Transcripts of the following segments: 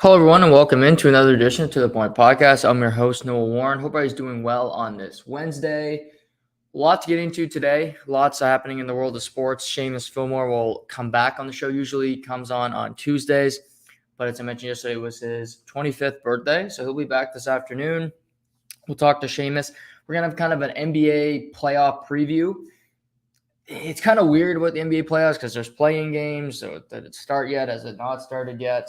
Hello, everyone, and welcome into another edition to the Point Podcast. I'm your host, Noah Warren. Hope everybody's doing well on this Wednesday. A lot to get into today. Lots happening in the world of sports. Shamus Fillmore will come back on the show. Usually comes on Tuesdays, but as I mentioned yesterday, it was his 25th birthday, so he'll be back this afternoon. We'll talk to Shamus. We're gonna have kind of an NBA playoff preview. It's kind of weird with the NBA playoffs because there's playing games, so did it start yet? Has it not started yet?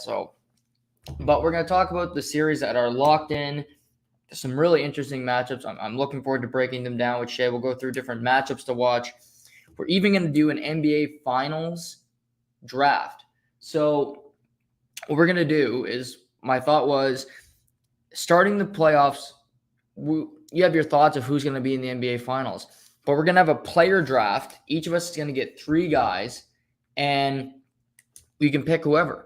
But we're going to talk about the series that are locked in. There's some really interesting matchups. I'm looking forward to breaking them down with Shay. We'll go through different matchups to watch. We're even going to do an NBA Finals draft. So what we're going to do is, my thought was, starting the playoffs, you have your thoughts of who's going to be in the NBA Finals. But we're going to have a player draft. Each of us is going to get 3 guys, and you can pick whoever.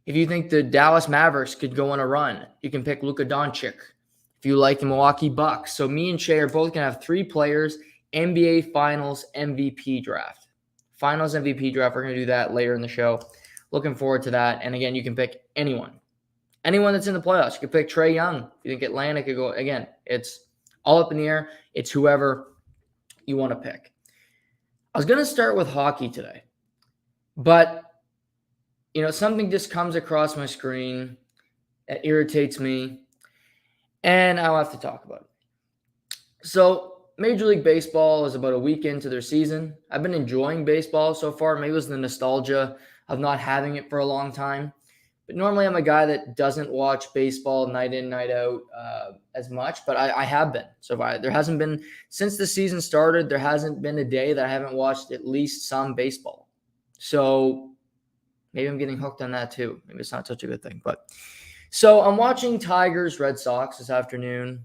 If you think the Dallas Mavericks could go on a run, you can pick Luka Doncic. If you like the Milwaukee Bucks. So me and Shay are both going to have 3 players, NBA Finals MVP draft. Finals MVP draft. We're going to do that later in the show. Looking forward to that. And again, you can pick anyone. Anyone that's in the playoffs. You can pick Trae Young. If you think Atlanta could go. Again, it's all up in the air. It's whoever you want to pick. I was going to start with hockey today. But something just comes across my screen that irritates me, and I'll have to talk about it. So, Major League Baseball is about a week into their season. I've been enjoying baseball so far. Maybe it was the nostalgia of not having it for a long time. But normally I'm a guy that doesn't watch baseball night in, night out as much, but I have been. So there hasn't been, since the season started, there hasn't been a day that I haven't watched at least some baseball. So maybe I'm getting hooked on that too. Maybe it's not such a good thing. So I'm watching Tigers Red Sox this afternoon.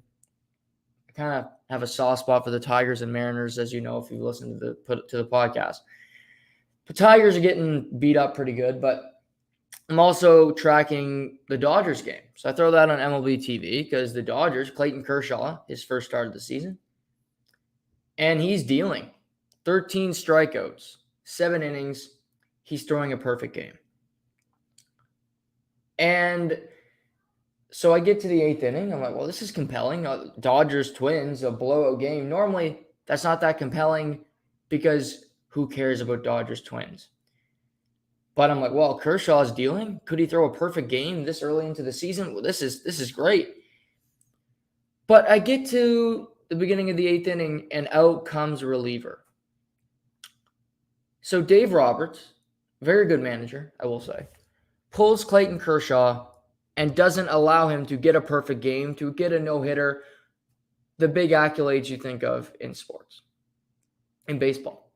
I kind of have a soft spot for the Tigers and Mariners, as you know, if you listen to the podcast. The Tigers are getting beat up pretty good, but I'm also tracking the Dodgers game. So I throw that on MLB TV because the Dodgers, Clayton Kershaw, his first start of the season, and he's dealing 13 strikeouts, 7 innings. He's throwing a perfect game. And so I get to the 8th inning. I'm like, well, this is compelling. Dodgers Twins, a blowout game. Normally, that's not that compelling because who cares about Dodgers Twins? But I'm like, well, Kershaw's dealing. Could he throw a perfect game this early into the season? Well, this is great. But I get to the beginning of the 8th inning, and out comes a reliever. So Dave Roberts, very good manager, I will say, pulls Clayton Kershaw and doesn't allow him to get a perfect game, to get a no-hitter, the big accolades you think of in sports, in baseball.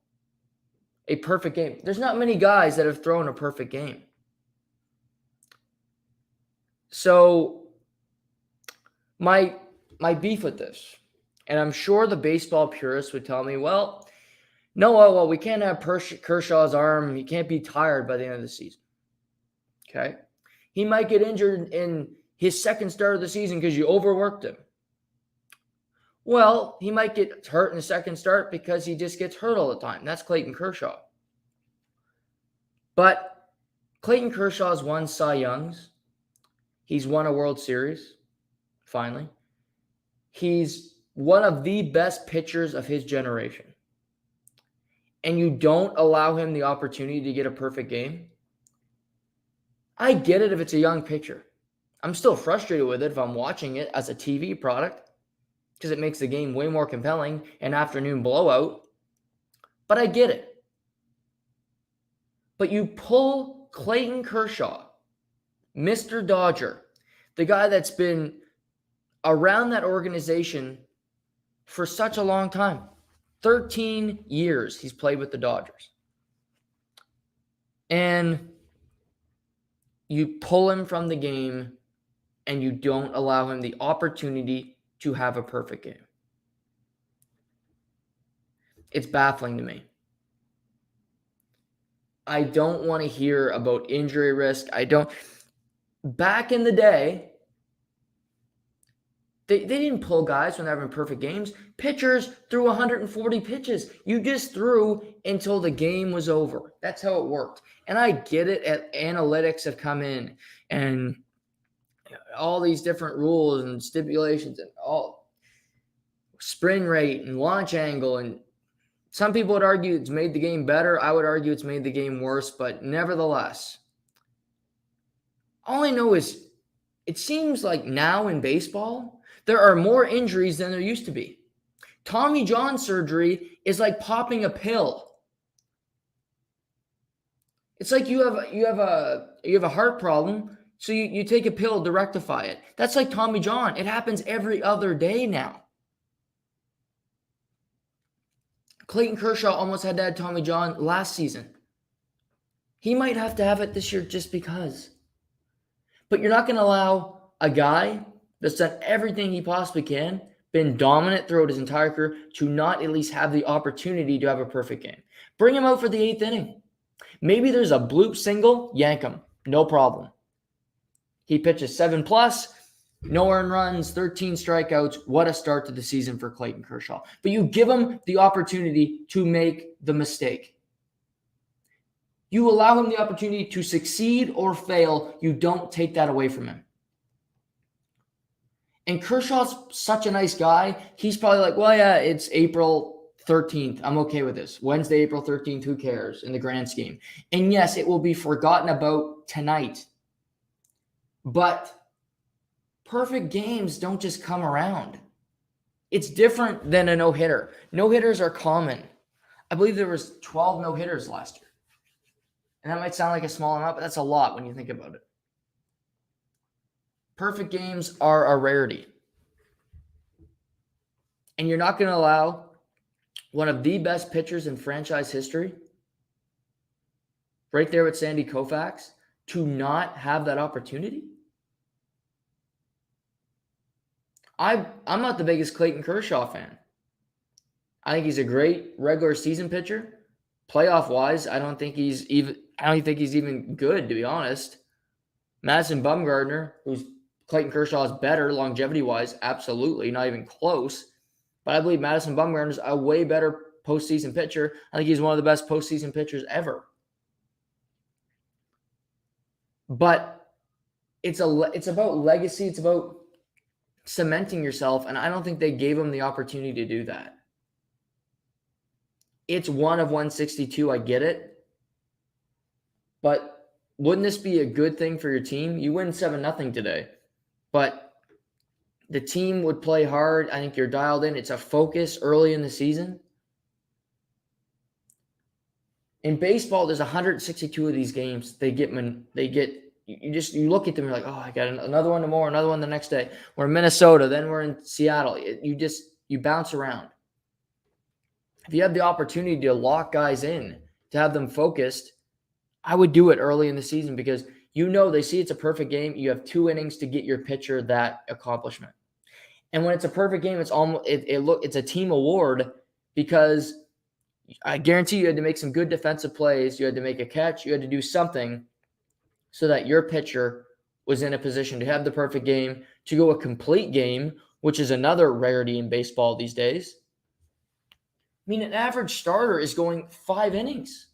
A perfect game. There's not many guys that have thrown a perfect game. So my beef with this, and I'm sure the baseball purists would tell me, well, no, we can't have Kershaw's arm. He can't be tired by the end of the season. Okay? He might get injured in his second start of the season because you overworked him. Well, he might get hurt in the second start because he just gets hurt all the time. That's Clayton Kershaw. But Clayton Kershaw's won Cy Youngs. He's won a World Series, finally. He's one of the best pitchers of his generation. And you don't allow him the opportunity to get a perfect game? I get it if it's a young pitcher. I'm still frustrated with it if I'm watching it as a TV product because it makes the game way more compelling, an afternoon blowout. But I get it. But you pull Clayton Kershaw, Mr. Dodger, the guy that's been around that organization for such a long time. 13 years he's played with the Dodgers. And you pull him from the game and you don't allow him the opportunity to have a perfect game. It's baffling to me. I don't want to hear about injury risk. Back in the day, they didn't pull guys when they're having perfect games. Pitchers threw 140 pitches. You just threw until the game was over. That's how it worked. And I get it. Analytics have come in and all these different rules and stipulations and all spin rate and launch angle. And some people would argue it's made the game better. I would argue it's made the game worse. But nevertheless, all I know is it seems like now in baseball, there are more injuries than there used to be. Tommy John surgery is like popping a pill. It's like you have a heart problem, so you take a pill to rectify it. That's like Tommy John. It happens every other day now. Clayton Kershaw almost had to have Tommy John last season. He might have to have it this year just because. But you're not going to allow a guy that's done everything he possibly can, been dominant throughout his entire career, to not at least have the opportunity to have a perfect game. Bring him out for the 8th inning. Maybe there's a bloop single, yank him. No problem. He pitches 7+, no earned runs, 13 strikeouts. What a start to the season for Clayton Kershaw. But you give him the opportunity to make the mistake. You allow him the opportunity to succeed or fail. You don't take that away from him. And Kershaw's such a nice guy. He's probably like, well, yeah, it's April 13th. I'm okay with this. Wednesday, April 13th, who cares in the grand scheme? And yes, it will be forgotten about tonight. But perfect games don't just come around. It's different than a no-hitter. No-hitters are common. I believe there was 12 no-hitters last year. And that might sound like a small amount, but that's a lot when you think about it. Perfect games are a rarity. And you're not going to allow one of the best pitchers in franchise history, right there with Sandy Koufax, to not have that opportunity? I'm not the biggest Clayton Kershaw fan. I think he's a great regular season pitcher. Playoff-wise, I don't think he's even good, to be honest. Madison Bumgarner, who's Clayton Kershaw is better longevity-wise, absolutely, not even close. But I believe Madison Bumgarner is a way better postseason pitcher. I think he's one of the best postseason pitchers ever. But it's about legacy. It's about cementing yourself, and I don't think they gave him the opportunity to do that. It's 1 of 162, I get it. But wouldn't this be a good thing for your team? You win 7-0 today, but the team would play hard. I think you're dialed in. It's a focus early in the season. In baseball, there's 162 of these games. You look at them, you're like, oh, I got another one tomorrow, another one the next day. We're in Minnesota, then we're in Seattle. You bounce around. If you have the opportunity to lock guys in, to have them focused, I would do it early in the season because they see it's a perfect game. You have 2 innings to get your pitcher that accomplishment. And when it's a perfect game, it's a team award because I guarantee you had to make some good defensive plays. You had to make a catch. You had to do something so that your pitcher was in a position to have the perfect game, to go a complete game, which is another rarity in baseball these days. I mean, an average starter is going 5 innings.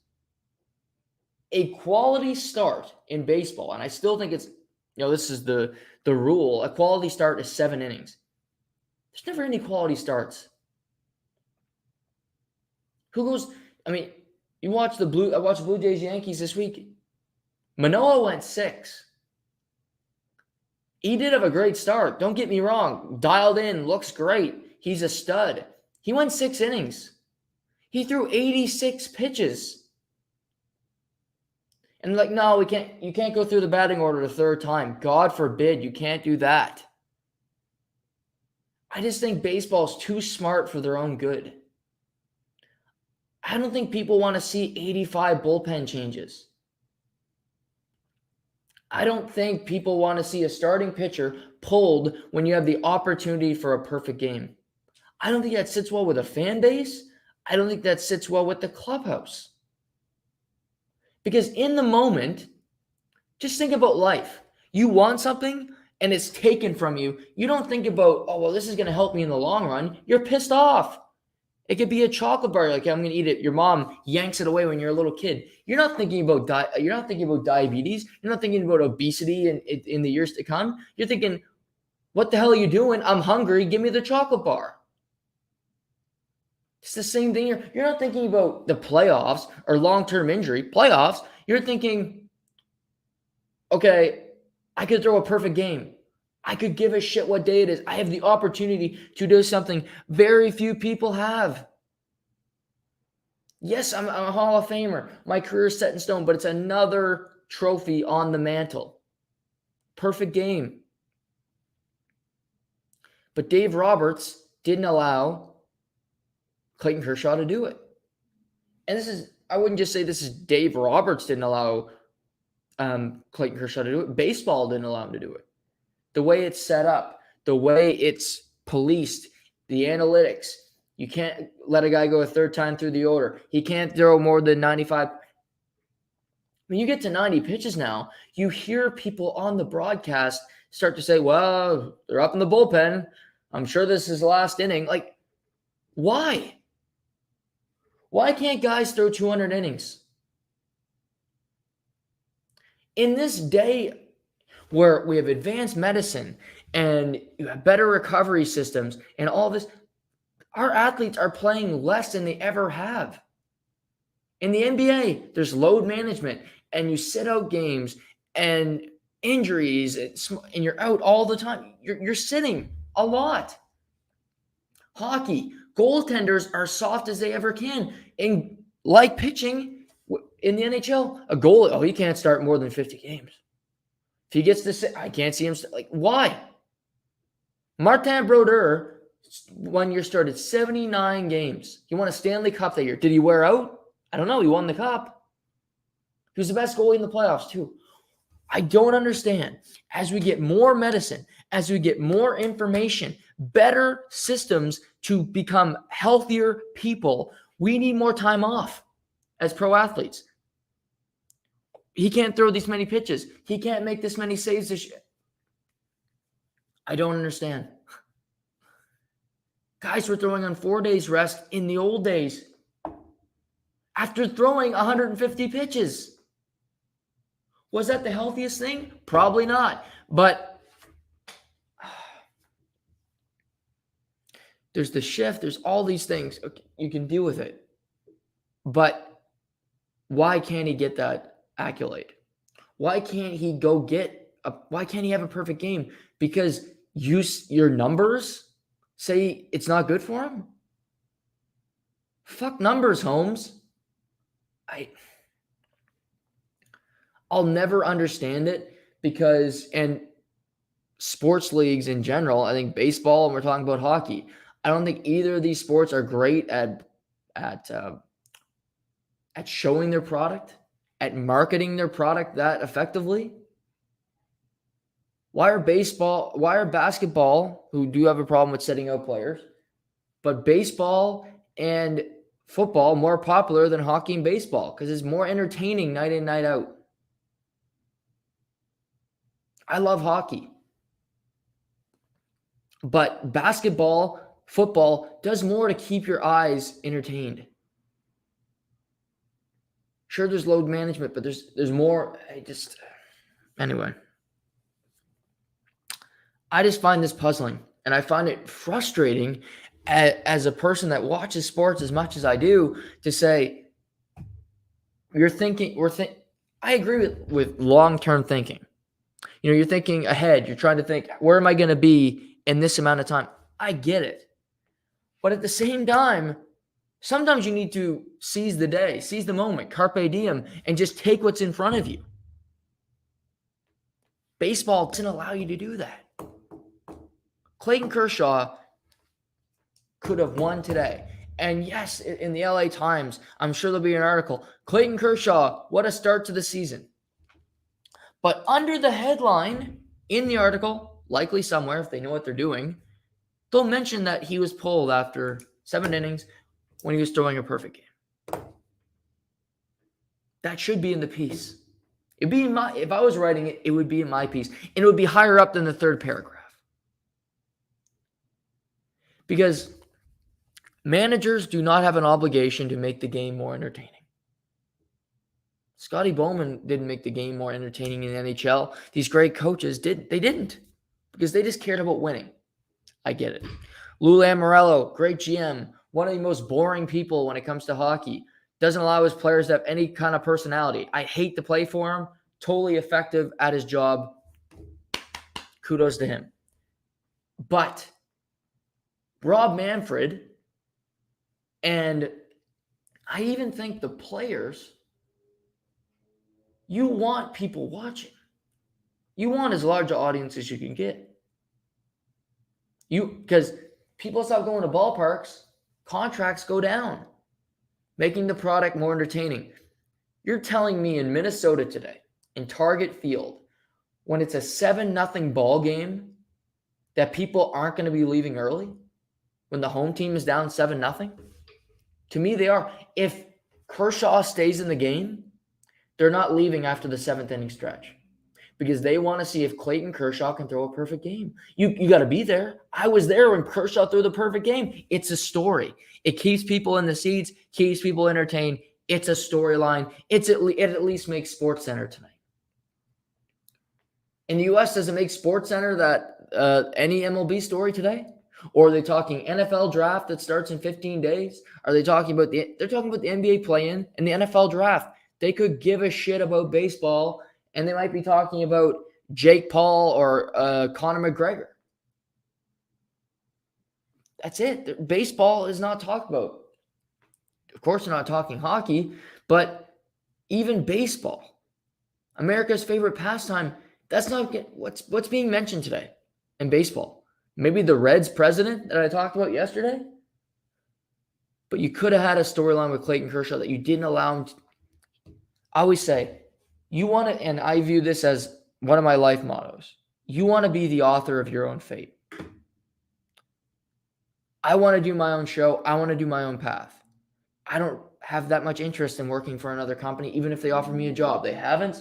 A quality start in baseball, and I still think this is the rule. A quality start is 7 innings. There's never any quality starts. I watched the Blue Jays Yankees this week. Manoah went 6. He did have a great start. Don't get me wrong. Dialed in, looks great. He's a stud. He went 6 innings. He threw 86 pitches. And no, you can't go through the batting order the 3rd time. God forbid, you can't do that. I just think baseball's too smart for their own good. I don't think people want to see 85 bullpen changes. I don't think people want to see a starting pitcher pulled when you have the opportunity for a perfect game. I don't think that sits well with a fan base. I don't think that sits well with the clubhouse. Because in the moment, just think about life. You want something and it's taken from you. You don't think about, oh, well, this is going to help me in the long run. You're pissed off. It could be a chocolate bar. Like, I'm going to eat it. Your mom yanks it away when you're a little kid. You're not thinking about diabetes. You're not thinking about obesity in the years to come. You're thinking, what the hell are you doing? I'm hungry. Give me the chocolate bar. It's the same thing. You're not thinking about the playoffs or long-term injury. Playoffs, you're thinking, okay, I could throw a perfect game. I could give a shit what day it is. I have the opportunity to do something very few people have. Yes, I'm a Hall of Famer. My career is set in stone, but it's another trophy on the mantle. Perfect game. But Dave Roberts didn't allow Clayton Kershaw to do it. And I wouldn't just say this is Dave Roberts didn't allow Clayton Kershaw to do it. Baseball didn't allow him to do it. The way it's set up, the way it's policed, the analytics. You can't let a guy go a third time through the order. He can't throw more than 95. When you get to 90 pitches now, you hear people on the broadcast start to say, well, they're up in the bullpen. I'm sure this is the last inning. Like, why? Why can't guys throw 200 innings? In this day where we have advanced medicine and you have better recovery systems and all this, our athletes are playing less than they ever have. In the NBA, there's load management and you sit out games and injuries and you're out all the time. You're sitting a lot. Hockey, goaltenders are soft as they ever can. And like pitching in the NHL, a goalie, he can't start more than 50 games. If he gets to sit, I can't see him. Like, why? Martin Brodeur, 1 year, started 79 games. He won a Stanley Cup that year. Did he wear out? I don't know. He won the cup. He was the best goalie in the playoffs, too. I don't understand. As we get more medicine, as we get more information, better systems to become healthier people, we need more time off as pro athletes. He can't throw these many pitches. He can't make this many saves this year. I don't understand. Guys were throwing on 4 days rest in the old days after throwing 150 pitches. Was that the healthiest thing? Probably not. But there's the shift. There's all these things. Okay, you can deal with it. But why can't he get that accolade? Why can't he why can't he have a perfect game? Because your numbers say it's not good for him? Fuck numbers, Holmes. I'll never understand it because, and sports leagues in general, I think baseball, and we're talking about hockey, I don't think either of these sports are great at showing their product, at marketing their product that effectively. Why are basketball, who do have a problem with setting out players, but baseball and football more popular than hockey and baseball? Because it's more entertaining night in, night out. I love hockey. But basketball, football does more to keep your eyes entertained. Sure, there's load management, but there's more. Anyway. I just find this puzzling, and I find it frustrating as a person that watches sports as much as I do to say, I agree with long-term thinking. You're thinking ahead. You're trying to think, where am I going to be in this amount of time? I get it. But at the same time, sometimes you need to seize the day, seize the moment, carpe diem, and just take what's in front of you. Baseball doesn't allow you to do that. Clayton Kershaw could have won today. And yes, in the LA Times, I'm sure there'll be an article. Clayton Kershaw, what a start to the season. But under the headline in the article, likely somewhere if they know what they're doing, they'll mention that he was pulled after 7 innings when he was throwing a perfect game. That should be in the piece. If I was writing it, it would be in my piece. And it would be higher up than the third paragraph. Because Managers do not have an obligation to make the game more entertaining. Scotty Bowman didn't make the game more entertaining in the NHL. These great coaches did. They didn't, because they just cared about winning. I get it. Lou Lamoriello, great GM, one of the most boring people when it comes to hockey. Doesn't allow his players to have any kind of personality. I hate to play for him. Totally effective at his job. Kudos to him. But Rob Manfred, and I even think the players, you want people watching. You want as large an audience as you can get. Because people stop going to ballparks, contracts go down, making the product more entertaining. You're telling me in Minnesota today, in Target Field, when it's a 7-0 ball game, that people aren't going to be leaving early when the home team is down 7-0? To me, they are. If Kershaw stays in the game, they're not leaving after the 7th inning stretch, because they want to see if Clayton Kershaw can throw a perfect game. You got to be there. I was there when Kershaw threw the perfect game. It's a story. It keeps people in the seats, keeps people entertained. It's a storyline. It at least makes SportsCenter tonight. In the U.S., does it make SportsCenter that any MLB story today? Or are they talking NFL draft that starts in 15 days? Are they talking about they're talking about the NBA play-in and the NFL draft? They could give a shit about baseball, and they might be talking about Jake Paul or Conor McGregor. That's it. Baseball is not talked about. Of course, they're not talking hockey, but even baseball, America's favorite pastime, that's not what's being mentioned today in baseball. Maybe the Reds president that I talked about yesterday, but you could have had a storyline with Clayton Kershaw that you didn't allow him to. I always say, you want to, and I view this as one of my life mottos, you want to be the author of your own fate. I want to do my own show. I want to do my own path. I don't have that much interest in working for another company, even if they offer me a job. They haven't,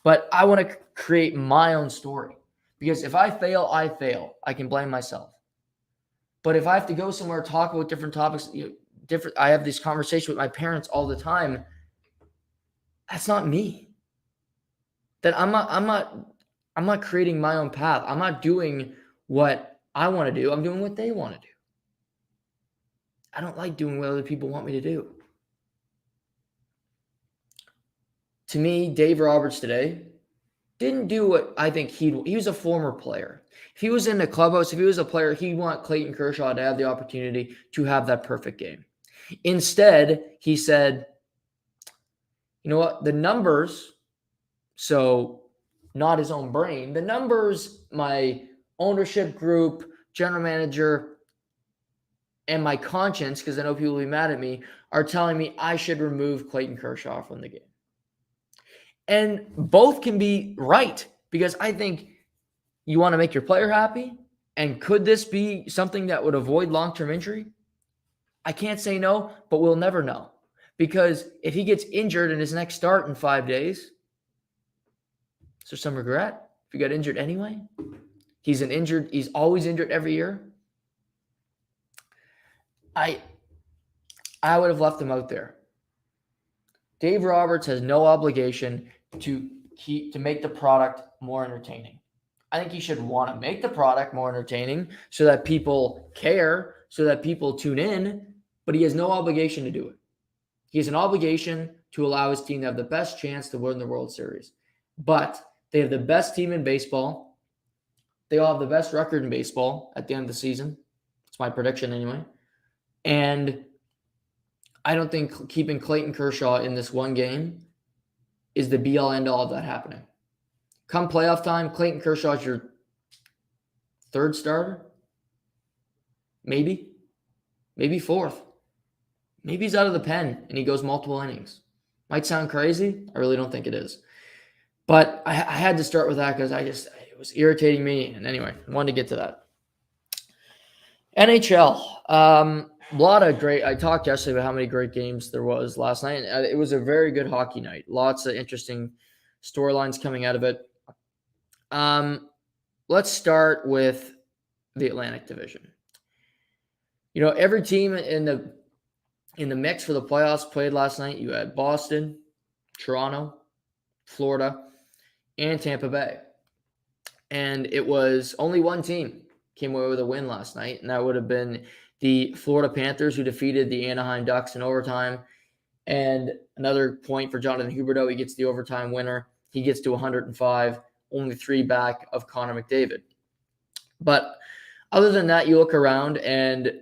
but I want to create my own story, because if I fail, I fail. I can blame myself. But if I have to go somewhere, talk about different topics, I have this conversation with my parents all the time. That's not me. That I'm not creating my own path. I'm not doing what I want to do. I'm doing what they want to do. I don't like doing what other people want me to do. To me, Dave Roberts today didn't do what I think he was a former player. If he was in the clubhouse, if he was a player, he'd want Clayton Kershaw to have the opportunity to have that perfect game. Instead, he said, you know what, the numbers, so not his own brain, the numbers, my ownership group, general manager, and my conscience, because I know people will be mad at me, are telling me I should remove Clayton Kershaw from the game. And both can be right, because I think you want to make your player happy. And could this be something that would avoid long-term injury? I can't say no, but we'll never know. Because if he gets injured in his next start in 5 days, is there some regret if he got injured anyway? He's always injured every year. I would have left him out there. Dave Roberts has no obligation to make the product more entertaining. I think he should want to make the product more entertaining so that people care, so that people tune in, but he has no obligation to do it. He has an obligation to allow his team to have the best chance to win the World Series. But they have the best team in baseball. They all have the best record in baseball at the end of the season. It's my prediction anyway. And I don't think keeping Clayton Kershaw in this one game is the be-all, end-all of that happening. Come playoff time, Clayton Kershaw is your third starter. Maybe fourth. Maybe he's out of the pen and he goes multiple innings. Might sound crazy. I really don't think it is. But I had to start with that because it was irritating me. And anyway, I wanted to get to that. NHL. A lot of great. I talked yesterday about how many great games there was last night. It was a very good hockey night. Lots of interesting storylines coming out of it. Let's start with the Atlantic Division. every team in the mix for the playoffs played last night. You had Boston, Toronto, Florida, and Tampa Bay. And it was only one team came away with a win last night, and that would have been the Florida Panthers, who defeated the Anaheim Ducks in overtime. And another point for Jonathan Huberdeau. He gets the overtime winner. He gets to 105, only 3 back of Connor McDavid. But other than that, you look around and,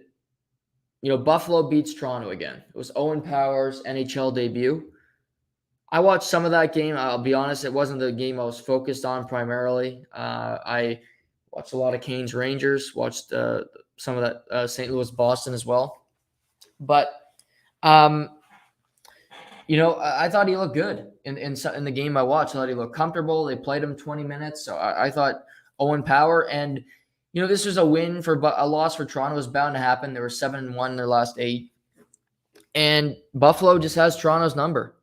Buffalo beats Toronto again. It was Owen Power's NHL debut. I watched some of that game. I'll be honest, it wasn't the game I was focused on primarily. I watched a lot of Canes Rangers, watched some of that St. Louis Boston as well. But, I thought he looked good in the game I watched. I thought he looked comfortable. They played him 20 minutes. So I thought Owen Power, and, this was a win a loss for Toronto was bound to happen. They were 7-1 in their last 8. And Buffalo just has Toronto's number.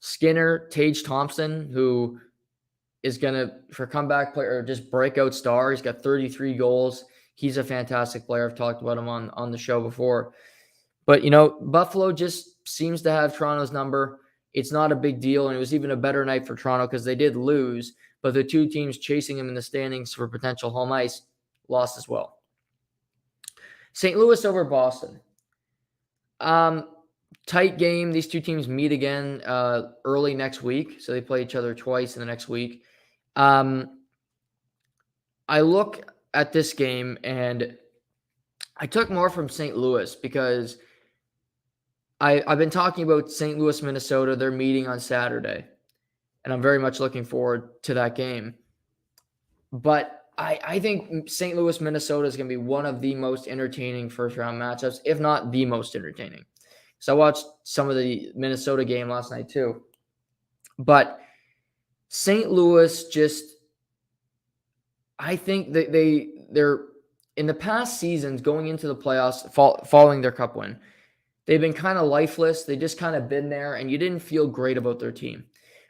Skinner, Tage Thompson, who is going to, for comeback player, just breakout star. He's got 33 goals. He's a fantastic player. I've talked about him on the show before. But, Buffalo just seems to have Toronto's number. It's not a big deal, and it was even a better night for Toronto because they did lose, but the two teams chasing them in the standings for potential home ice lost as well. St. Louis over Boston. Tight game. These two teams meet again early next week, so they play each other twice in the next week. I look at this game, and I took more from St. Louis because I've been talking about St. Louis, Minnesota. They're meeting on Saturday, and I'm very much looking forward to that game. But I think St. Louis, Minnesota is going to be one of the most entertaining first-round matchups, if not the most entertaining. So I watched some of the Minnesota game last night too. But St. Louis I think that they're in the past seasons going into the playoffs following their cup win, they've been kind of lifeless. They just kind of been there, and you didn't feel great about their team.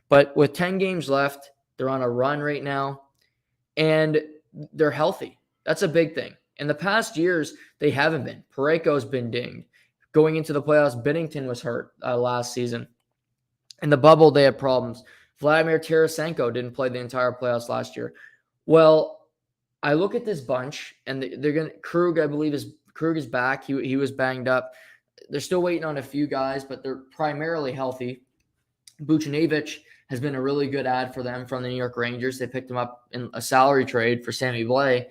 But with 10 games left, they're on a run right now, and they're healthy. That's a big thing. In the past years, they haven't been. Parayko's been dinged. Going into the playoffs, Binnington was hurt last season. In the bubble, they had problems. Vladimir Tarasenko didn't play the entire playoffs last year. Well, I look at this bunch, and they're going to – Krug, I believe, Krug is back. He was banged up. They're still waiting on a few guys, but they're primarily healthy. Buchnevich has been a really good ad for them from the New York Rangers. They picked him up in a salary trade for Sammy Blais.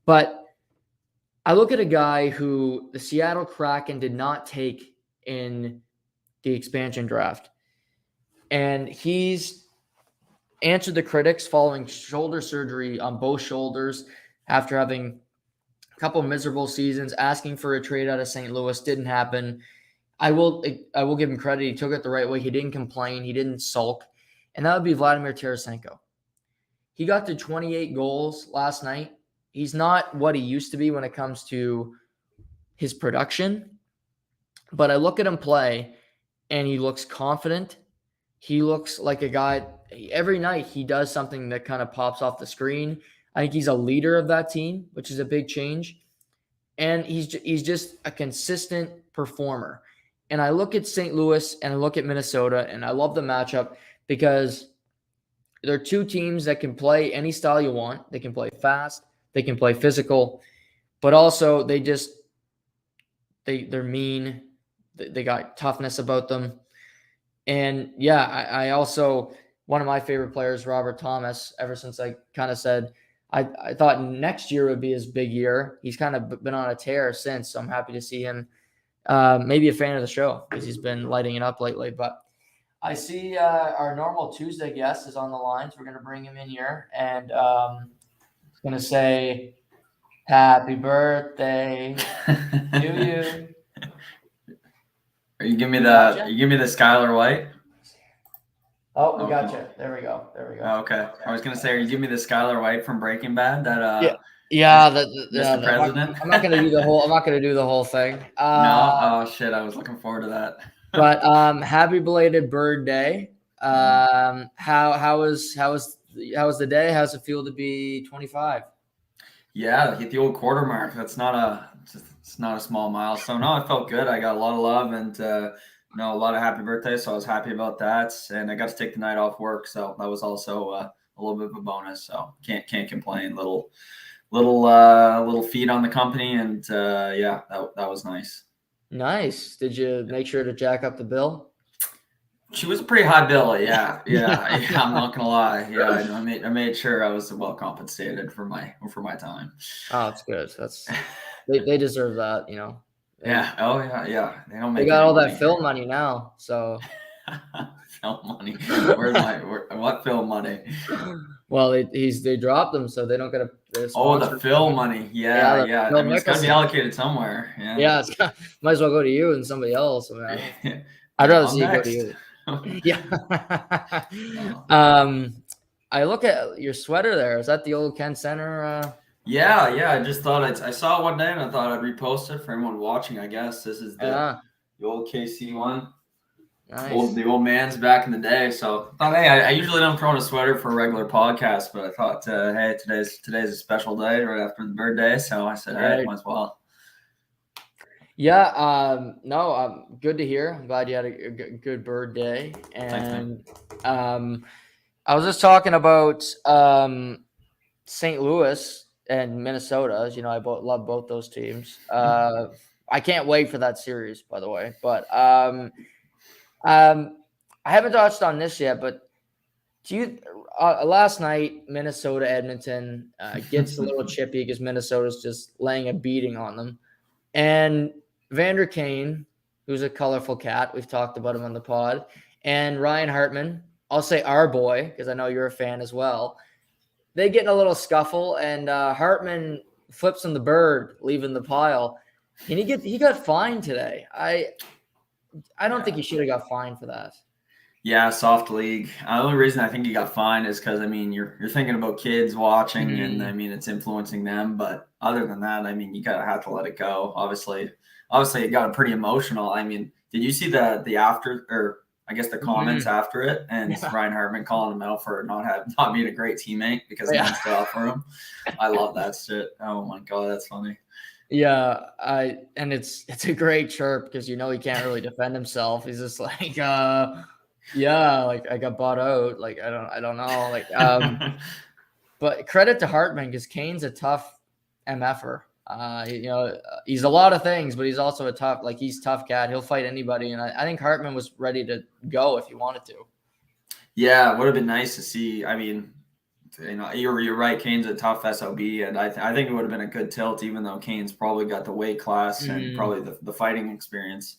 But I look at a guy who the Seattle Kraken did not take in the expansion draft. And he's answered the critics following shoulder surgery on both shoulders after having a couple of miserable seasons, asking for a trade out of St. Louis. Didn't happen. I will give him credit. He took it the right way. He didn't complain. He didn't sulk. And that would be Vladimir Tarasenko. He got to 28 goals last night. He's not what he used to be when it comes to his production. But I look at him play, and he looks confident. He looks like a guy – every night he does something that kind of pops off the screen. I think he's a leader of that team, which is a big change. And he's just a consistent performer. And I look at St. Louis and I look at Minnesota, and I love the matchup because they're two teams that can play any style you want. They can play fast. They can play physical. But also they're mean. They got toughness about them. And, yeah, I also – one of my favorite players, Robert Thomas, ever since I kind of said I thought next year would be his big year. He's kind of been on a tear since, so I'm happy to see him. Maybe a fan of the show because he's been lighting it up lately. But I see our normal Tuesday guest is on the line, so we're going to bring him in here. And he's going to say, happy birthday to you. You give me the Skylar White. Oh, we got you. There we go. Oh, okay. I was gonna say, are you give me the Skylar White from Breaking Bad? That Mr. President. I'm not gonna do the whole. I'm not gonna do the whole thing. No. Oh shit! I was looking forward to that. But happy belated birthday. How was the day? How's it feel to be 25? Yeah, hit the old quarter mark. It's not a small milestone. No, I felt good. I got a lot of love and a lot of happy birthdays. So I was happy about that, and I got to take the night off work. So that was also a little bit of a bonus. So can't complain. Little feed on the company, and that was nice. Nice. Did you make sure to jack up the bill? She was a pretty high bill, yeah. I'm not gonna lie. Yeah, I made sure I was well compensated for my time. Oh, it's good. They deserve that, Yeah. Oh yeah. They don't They make got any all money that film here. money now, so Film money. What film money? well, they dropped them, so they don't get a Oh, the sponsor. film money. Yeah, Yeah, the yeah. I Phil mean, it's got to be Mickelson. allocated somewhere. Yeah. Yeah, might as well go to you and somebody else. I mean, I'd Yeah, rather I'm see it go to next. you. Yeah. No. I look at your sweater there. Is that the old Ken Center? Yeah. I just thought I saw it one day and I thought I'd repost it for anyone watching. I guess this is the Yeah, old KC one. nice. The old man's back in the day. So I thought, hey, I usually don't throw on a sweater for a regular podcast, but I thought, hey, today's a special day right after the birthday. So I said, hey, Right. might as well. Yeah. No. Good to hear. I'm glad you had a good bird day. Thanks, man. And I was just talking about St. Louis and Minnesota. As you know, I love both those teams. I can't wait for that series, by the way. But I haven't touched on this yet. But do you? Last night, Minnesota Edmonton gets a little chippy because Minnesota's just laying a beating on them. And Vander Kane, who's a colorful cat, we've talked about him on the pod, and Ryan Hartman, I'll say our boy, because I know you're a fan as well. They get in a little scuffle, and Hartman flips on the bird, leaving the pile. And he got fined today. I don't think he should have got fined for that. Yeah, soft league. The only reason I think he got fined is because you're thinking about kids watching, and it's influencing them. But other than that, you gotta have to let it go. Obviously, it got pretty emotional. Did you see the after, or I guess the comments after it, and Ryan Hartman calling him out for not being a great teammate because no one stood up for him? I love that shit. Oh my god, that's funny. Yeah, and it's a great chirp because he can't really defend himself. He's just like, yeah, like I got bought out. Like I don't know. Like but credit to Hartman because Kane's a tough MFer. He's a lot of things, but he's also he's tough cat. He'll fight anybody, and I think Hartman was ready to go if he wanted to. Yeah, it would have been nice to see. You're right. Kane's a tough SOB, and I think it would have been a good tilt, even though Kane's probably got the weight class and probably the fighting experience.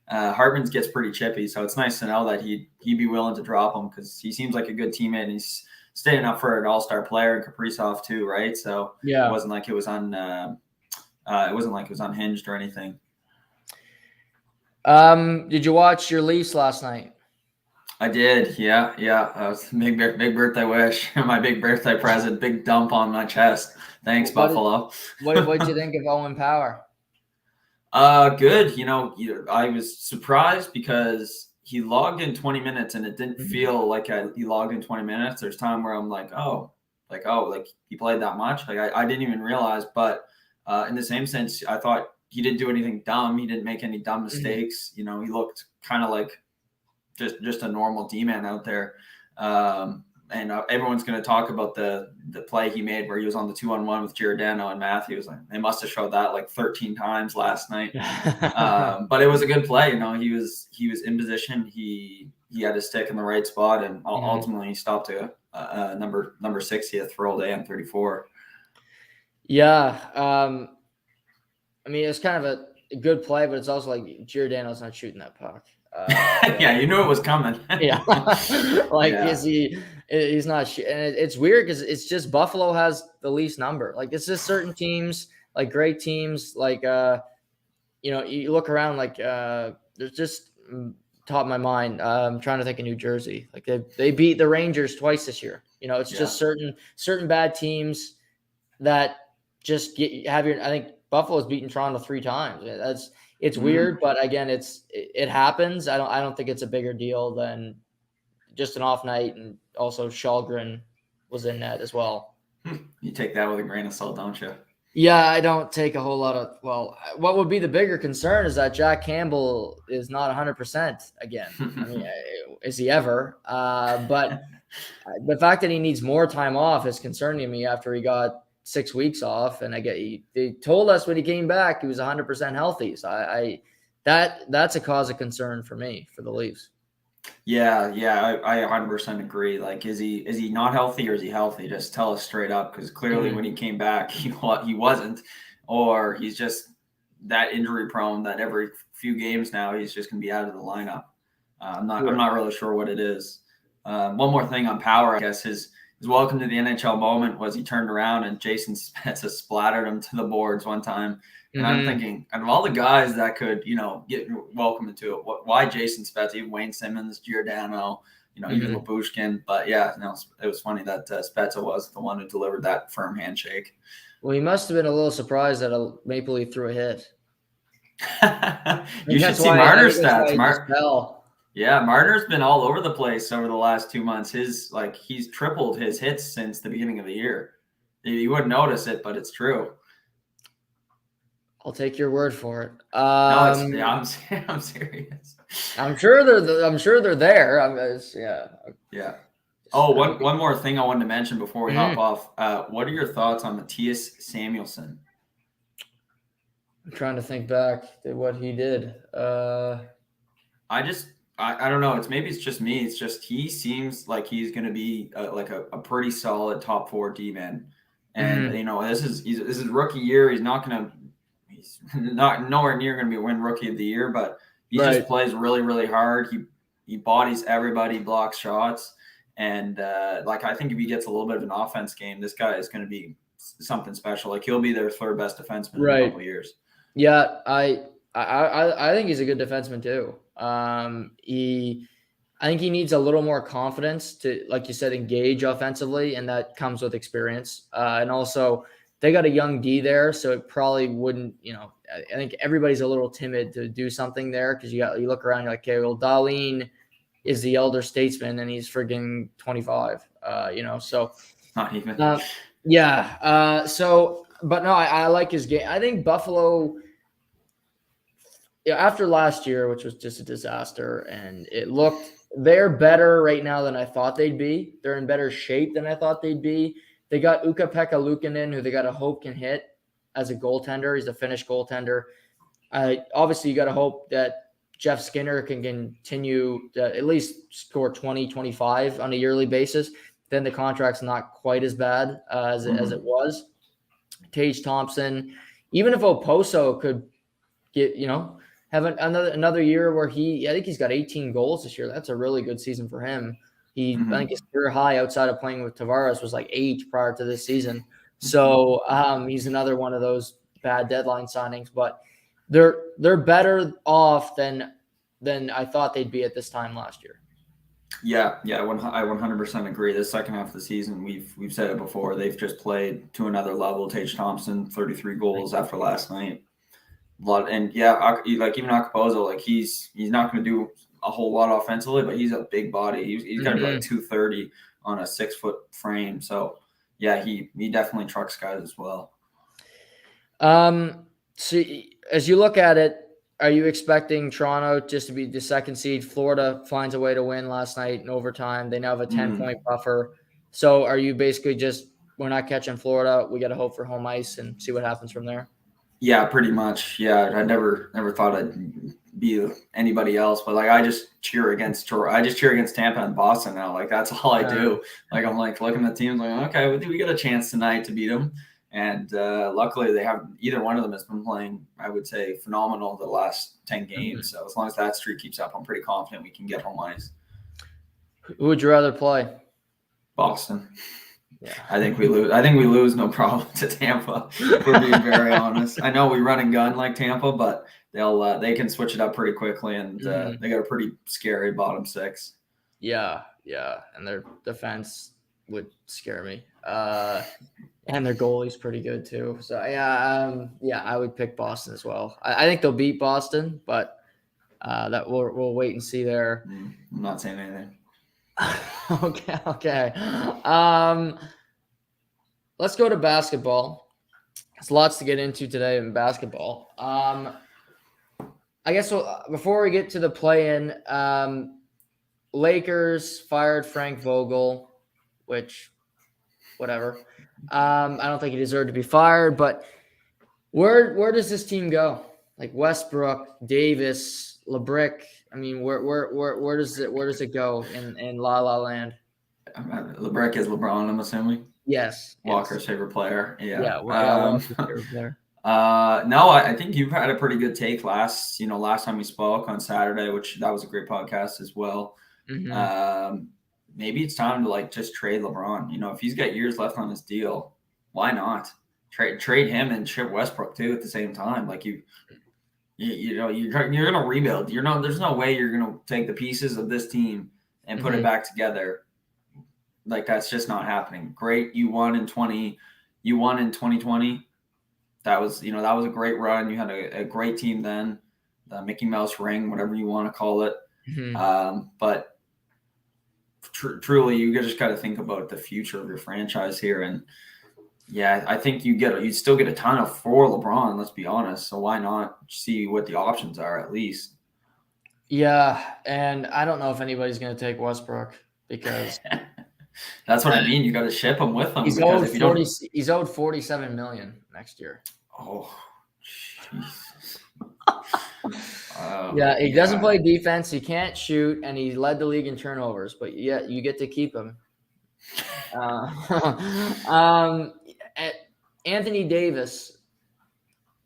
Hartman's gets pretty chippy, so it's nice to know that he'd be willing to drop him because he seems like a good teammate and he's staying up for an all-star player and Kaprizov too, right? So yeah, it wasn't like it was unhinged or anything. Did you watch your Leafs last night? I did, yeah. That was a big birthday wish. My big birthday present, big dump on my chest. Thanks, Buffalo. What did you think of Owen Power? Good. I was surprised because he logged in 20 minutes and it didn't feel like he logged in 20 minutes. There's time where I'm like he played that much. Like I didn't even realize, but in the same sense, I thought he didn't do anything dumb. He didn't make any dumb mistakes. He looked kind of like just a normal D-man out there. And everyone's going to talk about the play he made where he was on the 2-on-1 with Giordano and Matthews. Like they must have showed that like 13 times last night. But it was a good play. He was in position. He had his stick in the right spot, and ultimately he stopped a number 60th for all day on 34. Yeah. It was kind of a good play, but it's also like Giordano's not shooting that puck. Yeah, you knew it was coming. Yeah, he's not shooting. And it's weird because it's just Buffalo has the least number. Like it's just certain teams, like great teams, like you look around, like there's just top of my mind. I'm trying to think of New Jersey. Like they beat the Rangers twice this year. It's just certain bad teams that just I think Buffalo's beaten Toronto 3 times. It's weird, but again, it happens. I don't think it's a bigger deal than just an off night, and also Shalgren was in net as well. You take that with a grain of salt, don't you? Yeah, I don't take a whole lot of. Well, what would be the bigger concern is that Jack Campbell is not 100% again. I mean, is he ever? But the fact that he needs more time off is concerning me after he got 6 weeks off, and they told us when he came back he was 100% healthy. So that's a cause of concern for me for the Leafs. Yeah, yeah, I 100% agree. Like, is he not healthy or is he healthy? Just tell us straight up, because clearly when he came back, he wasn't, or he's just that injury prone that every few games now he's just going to be out of the lineup. I'm not really sure what it is. One more thing on Power, I guess his welcome to the NHL moment was he turned around and Jason Spezza splattered him to the boards one time. And I'm thinking, out of all the guys that could, get welcome into it, why Jason Spezza, even Wayne Simmons, Giordano, even Labushkin. But yeah, it was funny that Spezza was the one who delivered that firm handshake. Well, he must have been a little surprised that a Maple Leaf threw a hit. You should see Marner's stats. Yeah, Marner's been all over the place over the last 2 months. He's tripled his hits since the beginning of the year. You wouldn't notice it, but it's true. I'll take your word for it. I'm serious. I'm sure they're there. Yeah. Oh, one more thing I wanted to mention before we hop off. What are your thoughts on Matthias Samuelsson? I'm trying to think back to what he did. I don't know. Maybe it's just me. It's just he seems like he's going to be a pretty solid top 4 D-man. And this is rookie year. He's not nowhere near going to be win rookie of the year, but he just plays really, really hard. He bodies everybody, blocks shots, and I think if he gets a little bit of an offense game, this guy is going to be something special. Like, he'll be their third best defenseman in a couple of years. Yeah, I think he's a good defenseman too. I think he needs a little more confidence to, like you said, engage offensively, and that comes with experience. And also, they got a young D there, so it probably wouldn't. I think everybody's a little timid to do something there because you look around, you're like, okay, well, Darlene is the elder statesman, and he's friggin' 25. So not even. But no, I like his game. I think Buffalo. After last year, which was just a disaster, and they're better right now than I thought they'd be. They're in better shape than I thought they'd be. They got Ukko-Pekka Luukkonen, who they got to hope can hit as a goaltender. He's a Finnish goaltender. Obviously, you got to hope that Jeff Skinner can continue to at least score 20, 25 on a yearly basis. Then the contract's not quite as bad as it was. Tage Thompson, even if Oposo could get, have another year where I think he's got 18 goals this year. That's a really good season for him. I think his career high outside of playing with Tavares was like 8 prior to this season. So he's another one of those bad deadline signings, but they're better off than I thought they'd be at this time last year. Yeah, I 100% agree. The second half of the season, we've said it before, they've just played to another level. Tage Thompson, 33 goals after last night. Even Okposo, he's not going to do a whole lot offensively, but he's a big body. He's got to be like 230 on a 6-foot frame. So yeah, he definitely trucks guys as well. So as you look at it, are you expecting Toronto just to be the second seed? Florida finds a way to win last night in overtime. They now have a 10-point buffer. So are you basically just, we're not catching Florida, we got to hope for home ice and see what happens from there? Yeah, pretty much. Yeah, I never thought I'd be anybody else, but I just cheer against Tampa and Boston now. That's all I do. I'm looking at the teams okay, we got a chance tonight to beat them. And luckily, they have either one of them has been playing, I would say, phenomenal the last 10 games. So as long as that streak keeps up, I'm pretty confident we can get home ice. Who would you rather play? Boston. Yeah, I think we lose no problem to Tampa. If we're being very honest. I know we run and gun like Tampa, but they can switch it up pretty quickly, and they got a pretty scary bottom 6. Yeah, and their defense would scare me. And their goalie's pretty good too. So I would pick Boston as well. I think they'll beat Boston, but that we'll wait and see there. I'm not saying anything. Okay. Let's go to basketball. There's lots to get into today in basketball. I guess before we get to the play-in, Lakers fired Frank Vogel, which, whatever. I don't think he deserved to be fired, but where does this team go? Like Westbrook, Davis, LeBrick. I mean, where does it go in La La Land? LeBrick is LeBron, I'm assuming. Yes. Walker's favorite player. Yeah. Walker's favorite player. No, I think you've had a pretty good take last time we spoke on Saturday, which that was a great podcast as well. Mm-hmm. Maybe it's time to like just trade LeBron. If he's got years left on his deal, why not trade him and ship Westbrook too at the same time? Like you're gonna rebuild. There's no way you're gonna take the pieces of this team and put it back together. Like that's just not happening. Great, you won in 2020. That was a great run. You had a great team then, the Mickey Mouse ring, whatever you want to call it. Mm-hmm. But truly, you just got to think about the future of your franchise here. And yeah, I think you still get a ton of for LeBron. Let's be honest. So why not see what the options are at least? Yeah, and I don't know if anybody's going to take Westbrook because that's what I mean. You got to ship him with them. He's owed He's owed $47 million next year. Oh, Jesus. Yeah, he doesn't play defense. He can't shoot, and he led the league in turnovers. But yeah, you get to keep him. Anthony Davis.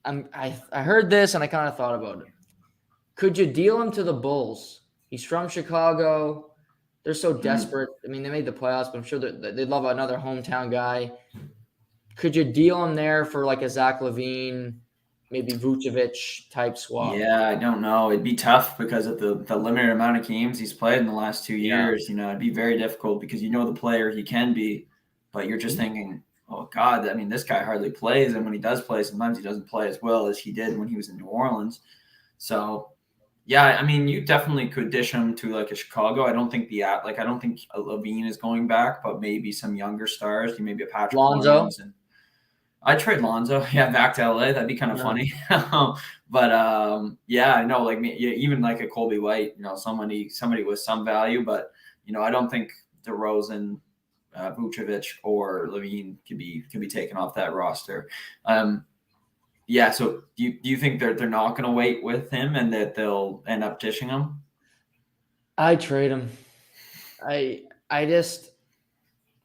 I heard this and I kind of thought about it. Could you deal him to the Bulls? He's from Chicago. They're so desperate. I mean, they made the playoffs, but I'm sure they'd love another hometown guy. Could you deal him there for like a Zach LaVine, maybe Vucevic type swap? Yeah, I don't know. It'd be tough because of the limited amount of games he's played in the last 2 years. It'd be very difficult because the player he can be, but you're just thinking, oh God, I mean, this guy hardly plays, and when he does play, sometimes he doesn't play as well as he did when he was in New Orleans. So, yeah, I mean, you definitely could dish him to like a Chicago. I don't think LaVine is going back, but maybe some younger stars, maybe a Patrick Williams and. I'd trade Lonzo, back to LA. That'd be kind of funny. But yeah, I know, like even like a Colby White, somebody with some value. But I don't think DeRozan, Vucevic, or LaVine could be taken off that roster. Yeah. So do you think they're not going to wait with him and that they'll end up dishing him? I trade him.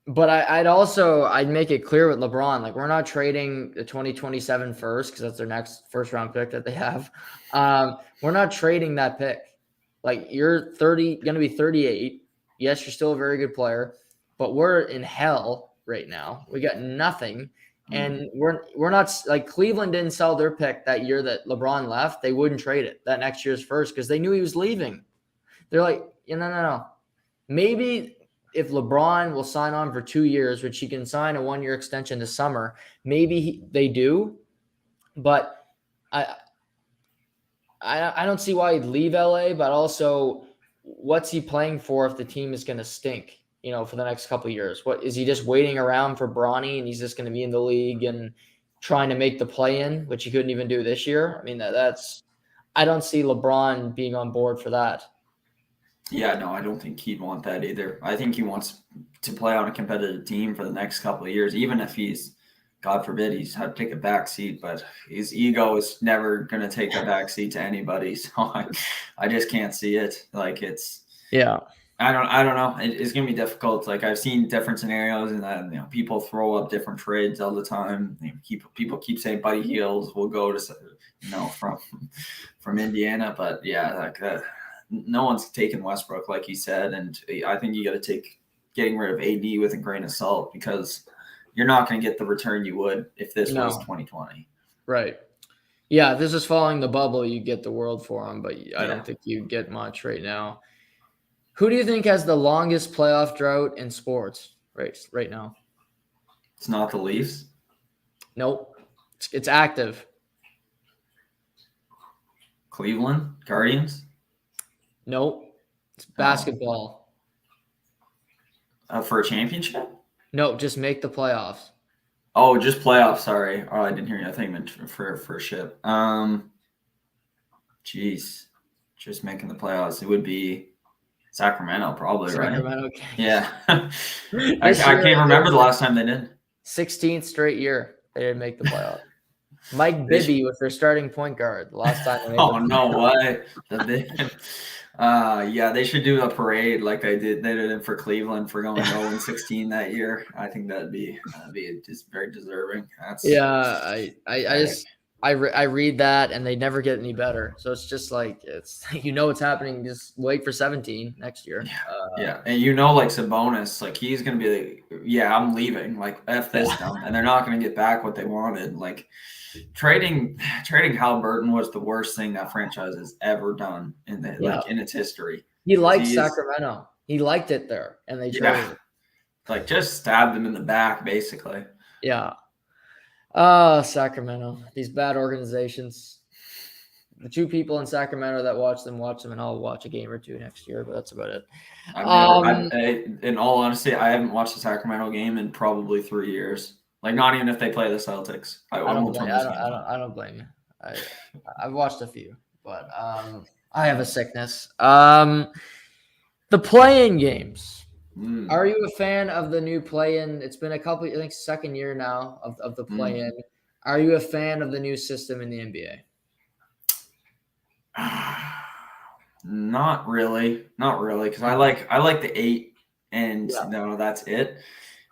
But I'd make it clear with LeBron, like we're not trading the 2027 first because that's their next first round pick that they have. We're not trading that pick. Like you're going to be 38. Yes, you're still a very good player, but we're in hell right now. We got nothing. And we're not like Cleveland didn't sell their pick that year that LeBron left. They wouldn't trade it that next year's first because they knew he was leaving. They're like, no. Maybe if LeBron will sign on for 2 years, which he can sign a 1-year extension this summer, maybe they do. But I don't see why he'd leave LA, but also what's he playing for if the team is going to stink, for the next couple of years? What is he just waiting around for Bronny and he's just going to be in the league and trying to make the play-in, which he couldn't even do this year? I mean, I don't see LeBron being on board for that. Yeah, no, I don't think he'd want that either. I think he wants to play on a competitive team for the next couple of years, even if he's, God forbid, he's had to take a back seat, but his ego is never going to take a back seat to anybody. So I just can't see it. Like I don't know. It's going to be difficult. Like I've seen different scenarios and that, people throw up different trades all the time. People keep saying Buddy Hield will go to, from Indiana, but yeah, like no one's taken Westbrook, like you said, and I think you got to take getting rid of AD with a grain of salt because you're not going to get the return you would if this was 2020. Right. Yeah, if this is following the bubble, you get the world for him, but I don't think you get much right now. Who do you think has the longest playoff drought in sports right now? It's not the Leafs. Nope. It's active. Cleveland Guardians. Nope. It's basketball. For a championship? No, just make the playoffs. Oh, just playoffs. Sorry. Oh, I didn't hear you. I think you meant for ship. Geez, just making the playoffs. It would be Sacramento, probably, right? Sacramento Kings. Yeah. I This year, can't remember the last time they did. 16th straight year they didn't make the playoffs. Mike Bibby was their starting point guard the last time they made Oh the no playoffs. way! Yeah, they should do a parade like they did it for Cleveland for going 0-16 that year. I think that'd be just very deserving. That's Yeah, pathetic. I read that and they never get any better. So it's just like it's it's happening. Just wait for 17 next year. Yeah, and like Sabonis, like he's gonna be like, yeah, I'm leaving. Like F this now, and they're not gonna get back what they wanted. Like trading Halliburton was the worst thing that franchise has ever done in in its history. He liked Sacramento. He liked it there, and they traded. Like just stabbed him in the back, basically. Yeah. Oh, Sacramento. These bad organizations. The two people in Sacramento that watch them, and I'll watch a game or two next year, but that's about it. In all honesty, I haven't watched the Sacramento game in probably 3 years. Like not even if they play the Celtics. I don't blame you. I've watched a few, but I have a sickness. The play-in games. Are you a fan of the new play-in? It's been a couple, I think, second year now of the play-in. Are you a fan of the new system in the NBA? Not really, because I like the 8, and no, that's it.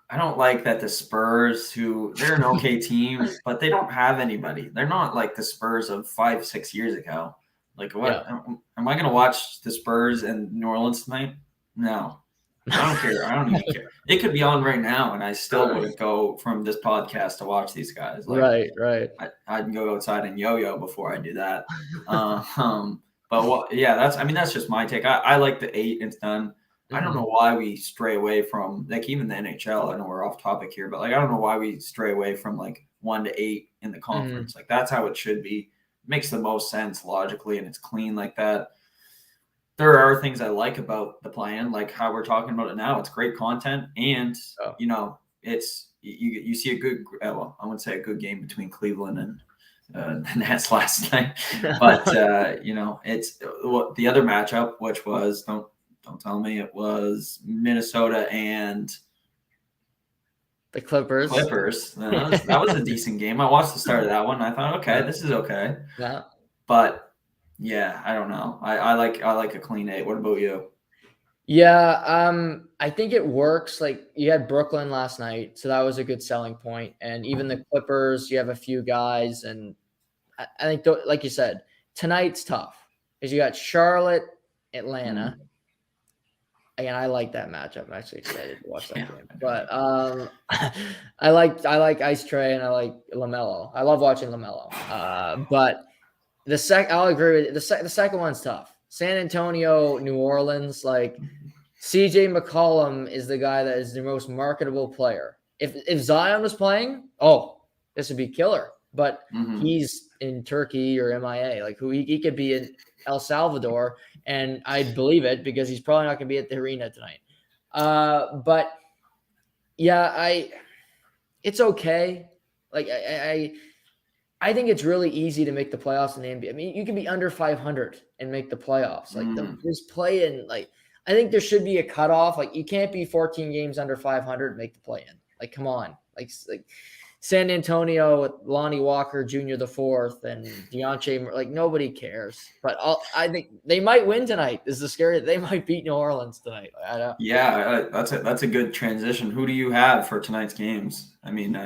I don't like that the Spurs, who they're an okay team, but they don't have anybody. They're not like the Spurs of 5-6 years ago. Like what? Am I going to watch the Spurs and New Orleans tonight? No. I don't care. I don't even care. It could be on right now, and I still wouldn't go from this podcast to watch these guys. Like, right. I'd go outside and yo-yo before I do that. But that's just my take. I like the 8. It's done. I don't know why we stray away from like even the NHL. I know we're off topic here, but like I don't know why we stray away from like 1 to 8 in the conference. Like that's how it should be. It makes the most sense logically, and it's clean like that. There are things I like about the plan, like how we're talking about it now. It's great content, and it's you see a good. Well, I wouldn't say a good game between Cleveland and the Nets last night, but it's the other matchup, which was don't tell me it was Minnesota and the Clippers. That was a decent game. I watched the start of that one. And I thought, okay, this is okay. Yeah, but. Yeah, I don't know. I like a clean 8. What about you? Yeah, I think it works. Like you had Brooklyn last night, so that was a good selling point. And even the Clippers, you have a few guys, and I think, like you said, tonight's tough because you got Charlotte, Atlanta. Again, I like that matchup. I'm actually excited to watch that game. But I like Ice Trae and I like LaMelo. I love watching LaMelo. But I'll agree with you. The second one's tough. San Antonio, New Orleans, like CJ McCollum is the guy that is the most marketable player. If Zion was playing, this would be killer. But he's in Turkey or MIA. Like he could be in El Salvador, and I'd believe it because he's probably not going to be at the arena tonight. But yeah, it's okay. Like I think it's really easy to make the playoffs in the NBA. I mean, you can be under 500 and make the playoffs. Like this play-in, like I think there should be a cutoff. Like you can't be 14 games under 500 and make the play-in. Like come on, like San Antonio with Lonnie Walker Jr. the fourth and Deontay, like nobody cares. But I think they might win tonight. Is the scary? They might beat New Orleans tonight. I don't. Yeah, that's a good transition. Who do you have for tonight's games? I mean,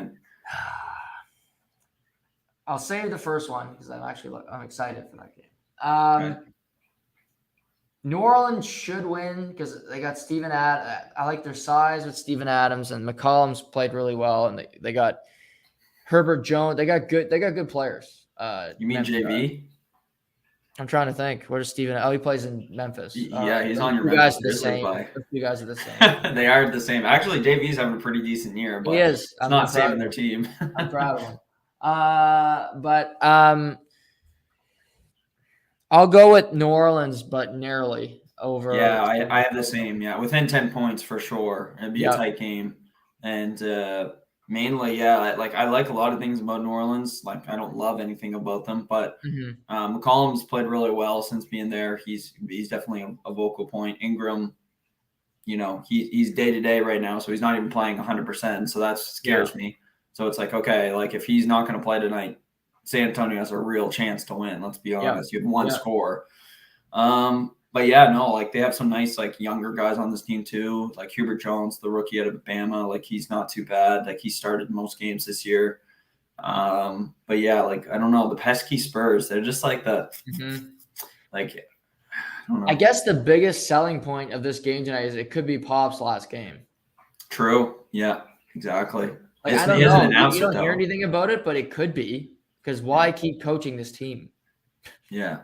I'll save the first one because I'm excited for that game. Okay. New Orleans should win because they got Steven Adams. I like their size with Steven Adams, and McCollum's played really well, and they got Herbert Jones. They got good players. You mean JV? I'm trying to think. Where's Steven? Oh, he plays in Memphis. Yeah, he's on your Memphis. You guys are the same. They are the same. Actually, JV's having a pretty decent year, but he is. It's not saving their team. I'm proud of him. But I'll go with New Orleans, but narrowly over. Yeah, I have the same. Yeah, within 10 points for sure. It'd be a tight game, and Mainly, yeah. I like a lot of things about New Orleans. Like I don't love anything about them, but McCollum's played really well since being there. He's definitely a vocal point. Ingram, he's day to day right now, so he's not even playing 100%. So that scares me. So it's like, okay, like if he's not going to play tonight, San Antonio has a real chance to win. Let's be honest. You have one score. But yeah, no, like they have some nice like younger guys on this team too. Like Hubert Jones, the rookie out of Bama, like he's not too bad. Like he started most games this year. But yeah, like I don't know, the pesky Spurs, they're just like the like I don't know. I guess the biggest selling point of this game tonight is it could be Pop's last game. True. Yeah, exactly. Like, I don't know. You don't hear anything about it, but it could be because why keep coaching this team? Yeah.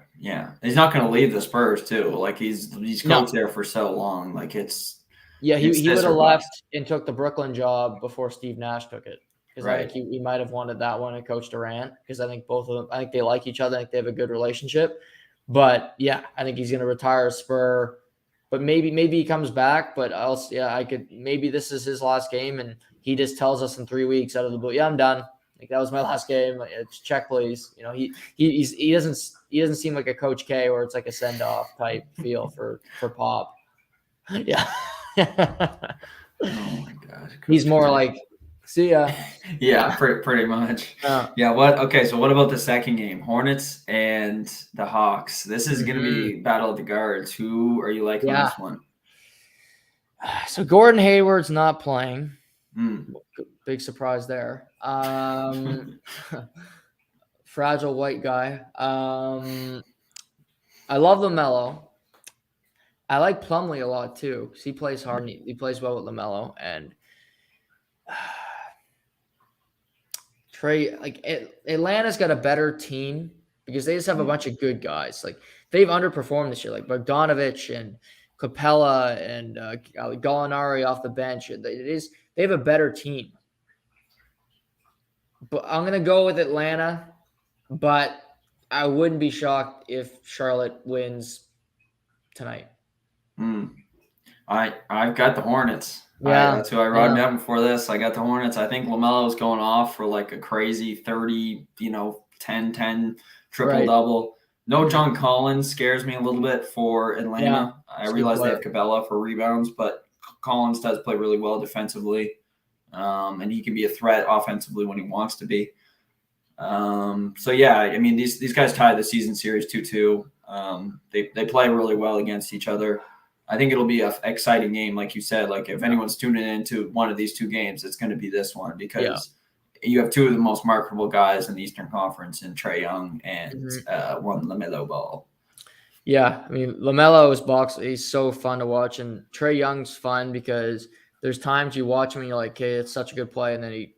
He's not going to leave the Spurs too. Like he's coached there for so long. Like it's he would have left and took the Brooklyn job before Steve Nash took it. Because I think he might have wanted that one and Coach Durant. Because I think both of them, I think they like each other. I think they have a good relationship. But yeah, I think he's going to retire a Spur. But maybe he comes back. But else, maybe this is his last game, and he just tells us in 3 weeks out of the blue, yeah, I'm done. Like that was my last game. Check, please. He doesn't seem like a Coach K where it's like a send off type feel for Pop. Yeah. Oh my God. He's more like, see ya. Yeah, pretty much. Yeah. Okay. So what about the second game? Hornets and the Hawks. This is going to be battle of the guards. Who are you liking on this one? So Gordon Hayward's not playing. Big surprise there. Fragile white guy. I love LaMelo. I like Plumlee a lot too because he plays hard. And he plays well with LaMelo and Trey. Like Atlanta's got a better team because they just have a bunch of good guys. Like they've underperformed this year, like Bogdanovich and Capella and Gallinari off the bench. They have a better team. But I'm gonna go with Atlanta, but I wouldn't be shocked if Charlotte wins tonight. I've got the Hornets. Yeah, that's who I rode down before this. I got the Hornets. I think LaMelo's going off for like a crazy 30, 10-10 triple-double. No John Collins scares me a little bit for Atlanta. Yeah, I realize they have Capella for rebounds, but Collins does play really well defensively. And he can be a threat offensively when he wants to be. So yeah, I mean these guys tied the season series 2-2. They play really well against each other. I think it'll be an exciting game, like you said. Like if anyone's tuning into one of these two games, it's going to be this one because you have two of the most marketable guys in the Eastern Conference, in Trae Young and one LaMelo Ball. Yeah, I mean LaMelo he's so fun to watch, and Trae Young's fun because there's times you watch him and you're like, okay, it's such a good play, and then he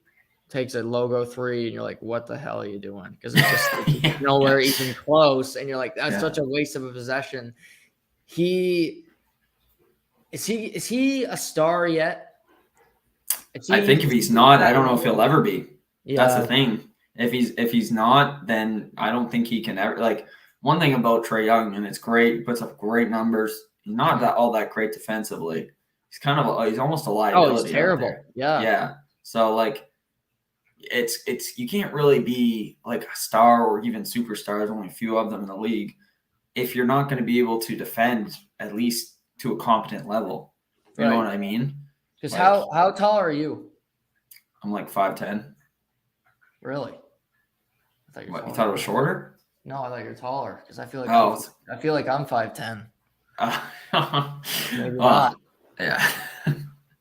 takes a logo three and you're like, what the hell are you doing? Because it's just nowhere even close, and you're like, that's such a waste of a possession. Is he a star yet? I think if he's not, I don't know if he'll ever be. Yeah. That's the thing. If he's not, then I don't think he can ever. Like one thing about Trae Young, and it's great, he puts up great numbers. He's not all that great defensively. He's almost a liability. Oh, he's terrible. Yeah. So like, it's you can't really be like a star or even superstar. There's only a few of them in the league. If you're not going to be able to defend at least to a competent level, you know what I mean? Because how tall are you? I'm like 5'10". Really? You thought it was shorter? No, I thought you were taller because I feel like I'm 5'10". Maybe not. Yeah.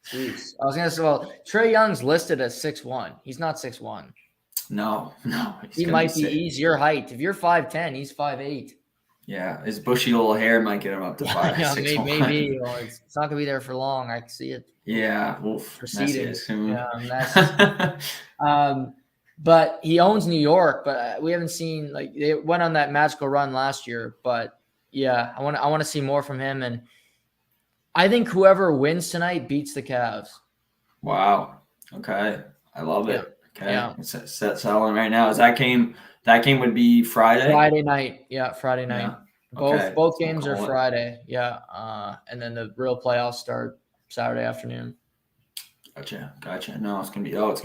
Jeez. I was gonna say, Trae Young's listed as 6'1". He's not 6'1". No. He might be. He's your height. If you're 5'10", he's 5'8". Yeah, his bushy little hair might get him up to 5. Yeah, maybe. It's not gonna be there for long. I can see it. Yeah, proceeding. Yeah, but he owns New York. But we haven't seen they went on that magical run last year. But yeah, I want to see more from him, and I think whoever wins tonight beats the Cavs. Wow. Okay, I love it. Okay, it's set selling right now. Is that game? That game would be Friday? Friday night. Yeah, Friday night. Yeah. Both games are Friday. Yeah. And then the real playoffs start Saturday afternoon. Gotcha. No, it's gonna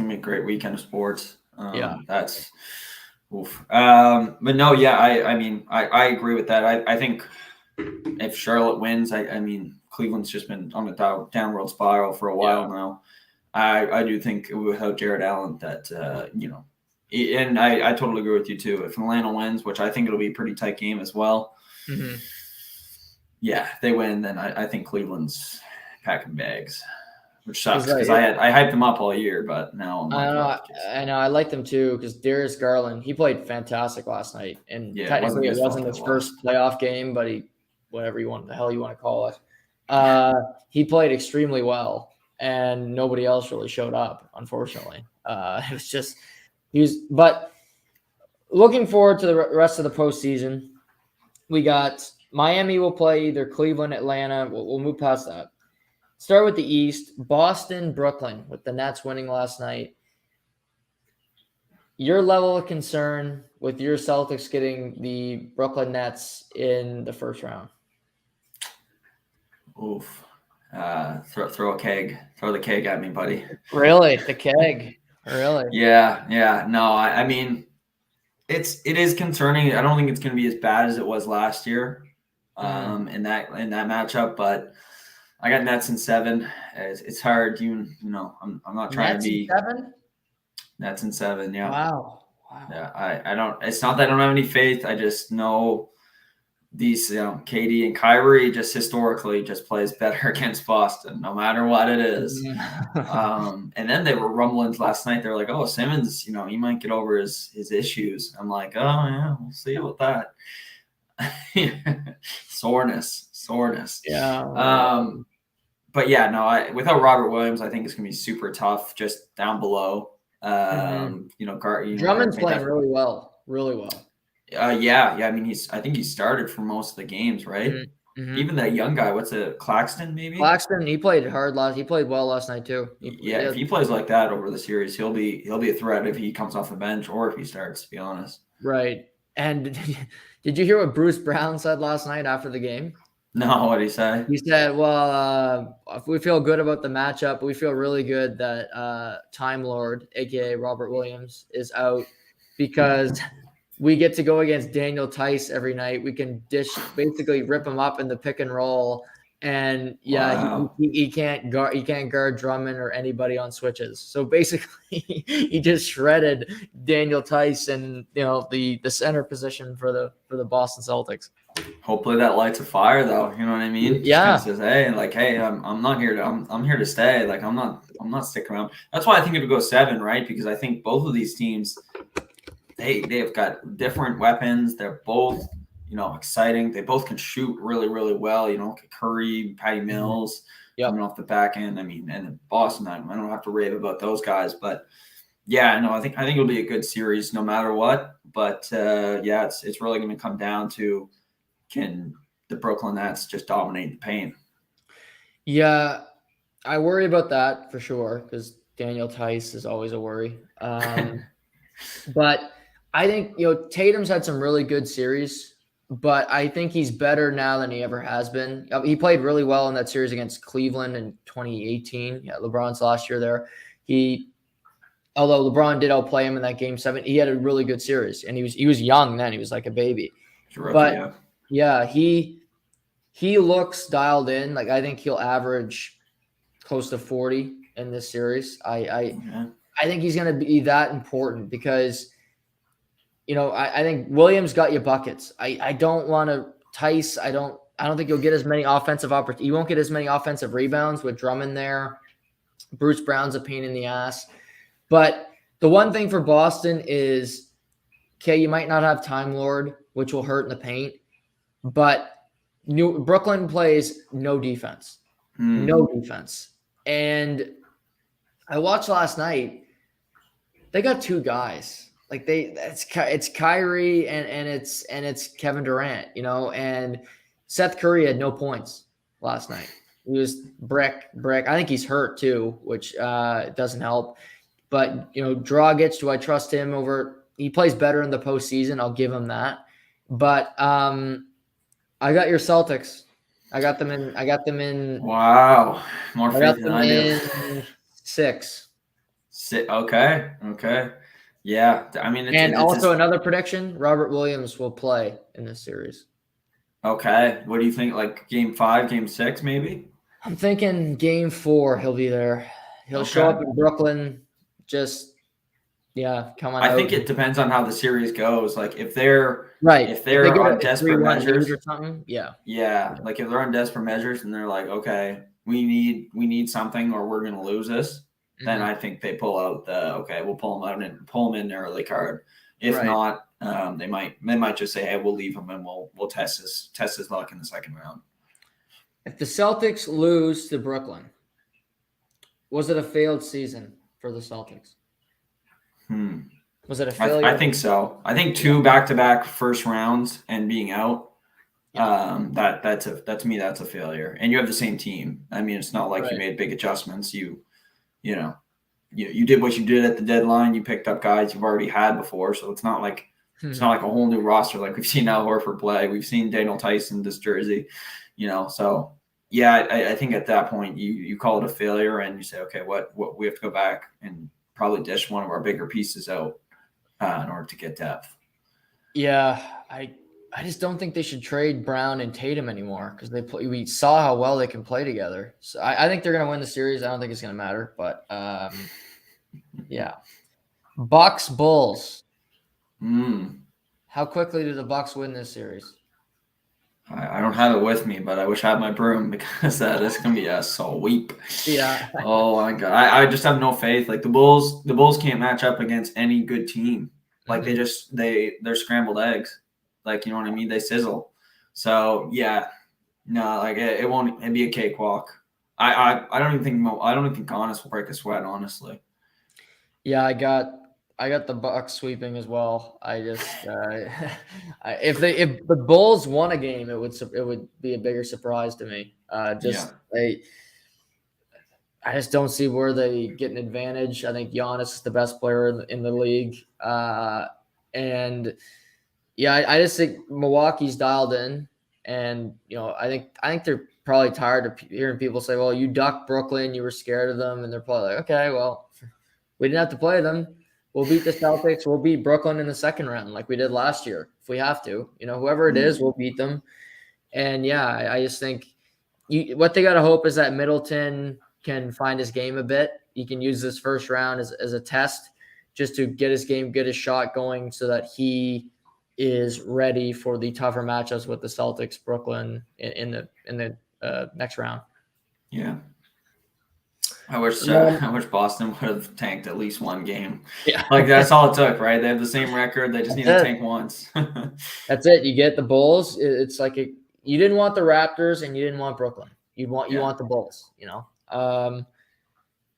be a great weekend of sports. Yeah. That's oof. But no, yeah, I mean, I agree with that. I think if Charlotte wins, I mean, Cleveland's just been on a downward spiral for a while now. I do think without Jared Allen that and I totally agree with you too. If Atlanta wins, which I think it'll be a pretty tight game as well. Mm-hmm. Yeah, if they win, then I think Cleveland's packing bags, which sucks because I hyped them up all year, but now I'm like, I know. I like them too because Darius Garland, he played fantastic last night, and technically it wasn't his first playoff game, but the hell you want to call it, he played extremely well, and nobody else really showed up. Unfortunately, it was just But looking forward to the rest of the postseason, we got Miami will play either Cleveland, Atlanta. We'll move past that. Start with the East. Boston, Brooklyn, with the Nets winning last night. Your level of concern with your Celtics getting the Brooklyn Nets in the first round? Oof. Throw a keg. Throw the keg at me, buddy. Really? The keg? Really? Yeah. No, I mean, it is concerning. I don't think it's going to be as bad as it was last year in that matchup, but I got Nets in 7. It's hard. I'm not trying Nets to be in 7. Nets in 7. Yeah. Wow. Yeah. I don't. It's not that I don't have any faith. I just know these, KD and Kyrie just historically just plays better against Boston, no matter what it is. And then they were rumblings last night. They're like, "Oh, Simmons, he might get over his issues." I'm like, "Oh yeah, we'll see about that." Soreness. Yeah. But yeah, no. Without Robert Williams, I think it's gonna be super tough. Just down below. Drummond's playing really well. Really well. Yeah. I mean, I think he started for most of the games, right? Mm-hmm. Even that young guy, what's it, Claxton? Maybe Claxton. He played well last night too. If he plays like that over the series, he'll be a threat if he comes off the bench or if he starts. To be honest, right. And did you hear what Bruce Brown said last night after the game? No, what did he say? He said, "Well, we feel good about the matchup. We feel really good that Time Lord, aka Robert Williams, is out because." We get to go against Daniel Tice every night. We can basically rip him up in the pick and roll, and he can't guard Drummond or anybody on switches. So basically, he just shredded Daniel Tice and the center position for the Boston Celtics. Hopefully that lights a fire, though. You know what I mean? Yeah. Just kind of says, hey, I'm not here to I'm here to stay. Like I'm not sticking around. That's why I think it would go 7, right? Because I think both of these teams. They've got different weapons. They're both, exciting. They both can shoot really, really well. Curry, Patty Mills coming off the back end. I mean, and Boston, I don't have to rave about those guys, but yeah, no, I think it'll be a good series no matter what. But it's really going to come down to can the Brooklyn Nets just dominate the paint? Yeah, I worry about that for sure because Daniel Tice is always a worry. But I think, Tatum's had some really good series, but I think he's better now than he ever has been. He played really well in that series against Cleveland in 2018. Yeah, LeBron's last year there. Although LeBron did outplay him in that game 7, he had a really good series, and he was young then. He was like a baby. But he looks dialed in. Like I think he'll average close to 40 in this series. I think he's going to be that important because, I think Williams got you buckets. I don't want to Tice. I don't think you'll get as many offensive opportunities. You won't get as many offensive rebounds with Drummond there. Bruce Brown's a pain in the ass. But the one thing for Boston is, okay, you might not have Time Lord, which will hurt in the paint, but Brooklyn plays no defense. No defense. And I watched last night. They got 2 guys. Like it's Kyrie and it's Kevin Durant, and Seth Curry had no points last night. He was brick. I think he's hurt too, which doesn't help. But Dragic, do I trust him over? He plays better in the postseason. I'll give him that. But I got your Celtics. I got them in. Wow, more faith than I do. 6. Okay. Okay. Yeah. I mean, And it's also just another prediction, Robert Williams will play in this series. okay. What do you think? Like game 5, game 6, maybe? I'm thinking game 4, he'll be there. He'll show Okay. up in Brooklyn, just, yeah, coming I out. think it depends on how the series goes. Like Right. if If they they're get on a desperate 3-1 lead measures, or something, yeah. yeah. Like if they're on desperate measures and they're like, okay, we need something or we're gonna lose this, then Mhm. I think they pull out the okay, we'll pull them in early card. If Right. not, they might just say, hey, we'll leave him and we'll test his luck in the second round. If the Celtics lose to Brooklyn, was it a failed season for the Celtics? Hmm. Was it a I failure? think so. I think Yeah. 2 back-to-back first rounds and being out, Yeah. that to me that's a failure. And you have the same team. I mean, it's not like you Right. made big adjustments. You know you did what you did at the deadline. You picked up guys you've already had before, so it's not like a whole new roster like we've seen Al Horford play. We've seen Daniel Tyson this jersey, So yeah, I think at that point you call it a failure and you say, okay, what we have to go back and probably dish one of our bigger pieces out in order to get depth. Yeah, I just don't think they should trade Brown and Tatum anymore because we saw how well they can play together. So I think they're gonna win the series. I don't think it's gonna matter, but yeah. Bucks Bulls. Mm. How quickly do the Bucks win this series? I don't have it with me, but I wish I had my broom because this can be a sweep. Yeah. Oh my god, I just have no faith. Like the Bulls can't match up against any good team. Like Mhm. they're scrambled eggs. Like you know what I mean? They sizzle. So yeah, no, like it won't. It'd be a cakewalk. I don't even think Giannis will break a sweat. Honestly. Yeah, I got the Bucks sweeping as well. I just if the Bulls won a game, it would be a bigger surprise to me. Yeah. I just don't see where they get an advantage. I think Giannis is the best player in the league, and yeah, I just think Milwaukee's dialed in, and I think they're probably tired of hearing people say, "Well, you ducked Brooklyn, you were scared of them," and they're probably like, "Okay, well, we didn't have to play them. We'll beat the Celtics. We'll beat Brooklyn in the second round like we did last year if we have to. Whoever it is, Mm. we'll beat them." And yeah, I just think what they got to hope is that Middleton can find his game a bit. He can use this first round as a test just to get his game, get his shot going so that he is ready for the tougher matchups with the Celtics, Brooklyn in the next round. Yeah. Um, I wish Boston would have tanked at least one game. yeah, Like that's all it took, right? They have the same record. They just need to that's it. tank once. That's it. You get the Bulls. It's like you didn't want the Raptors and you didn't want Brooklyn. You Yeah. want the Bulls.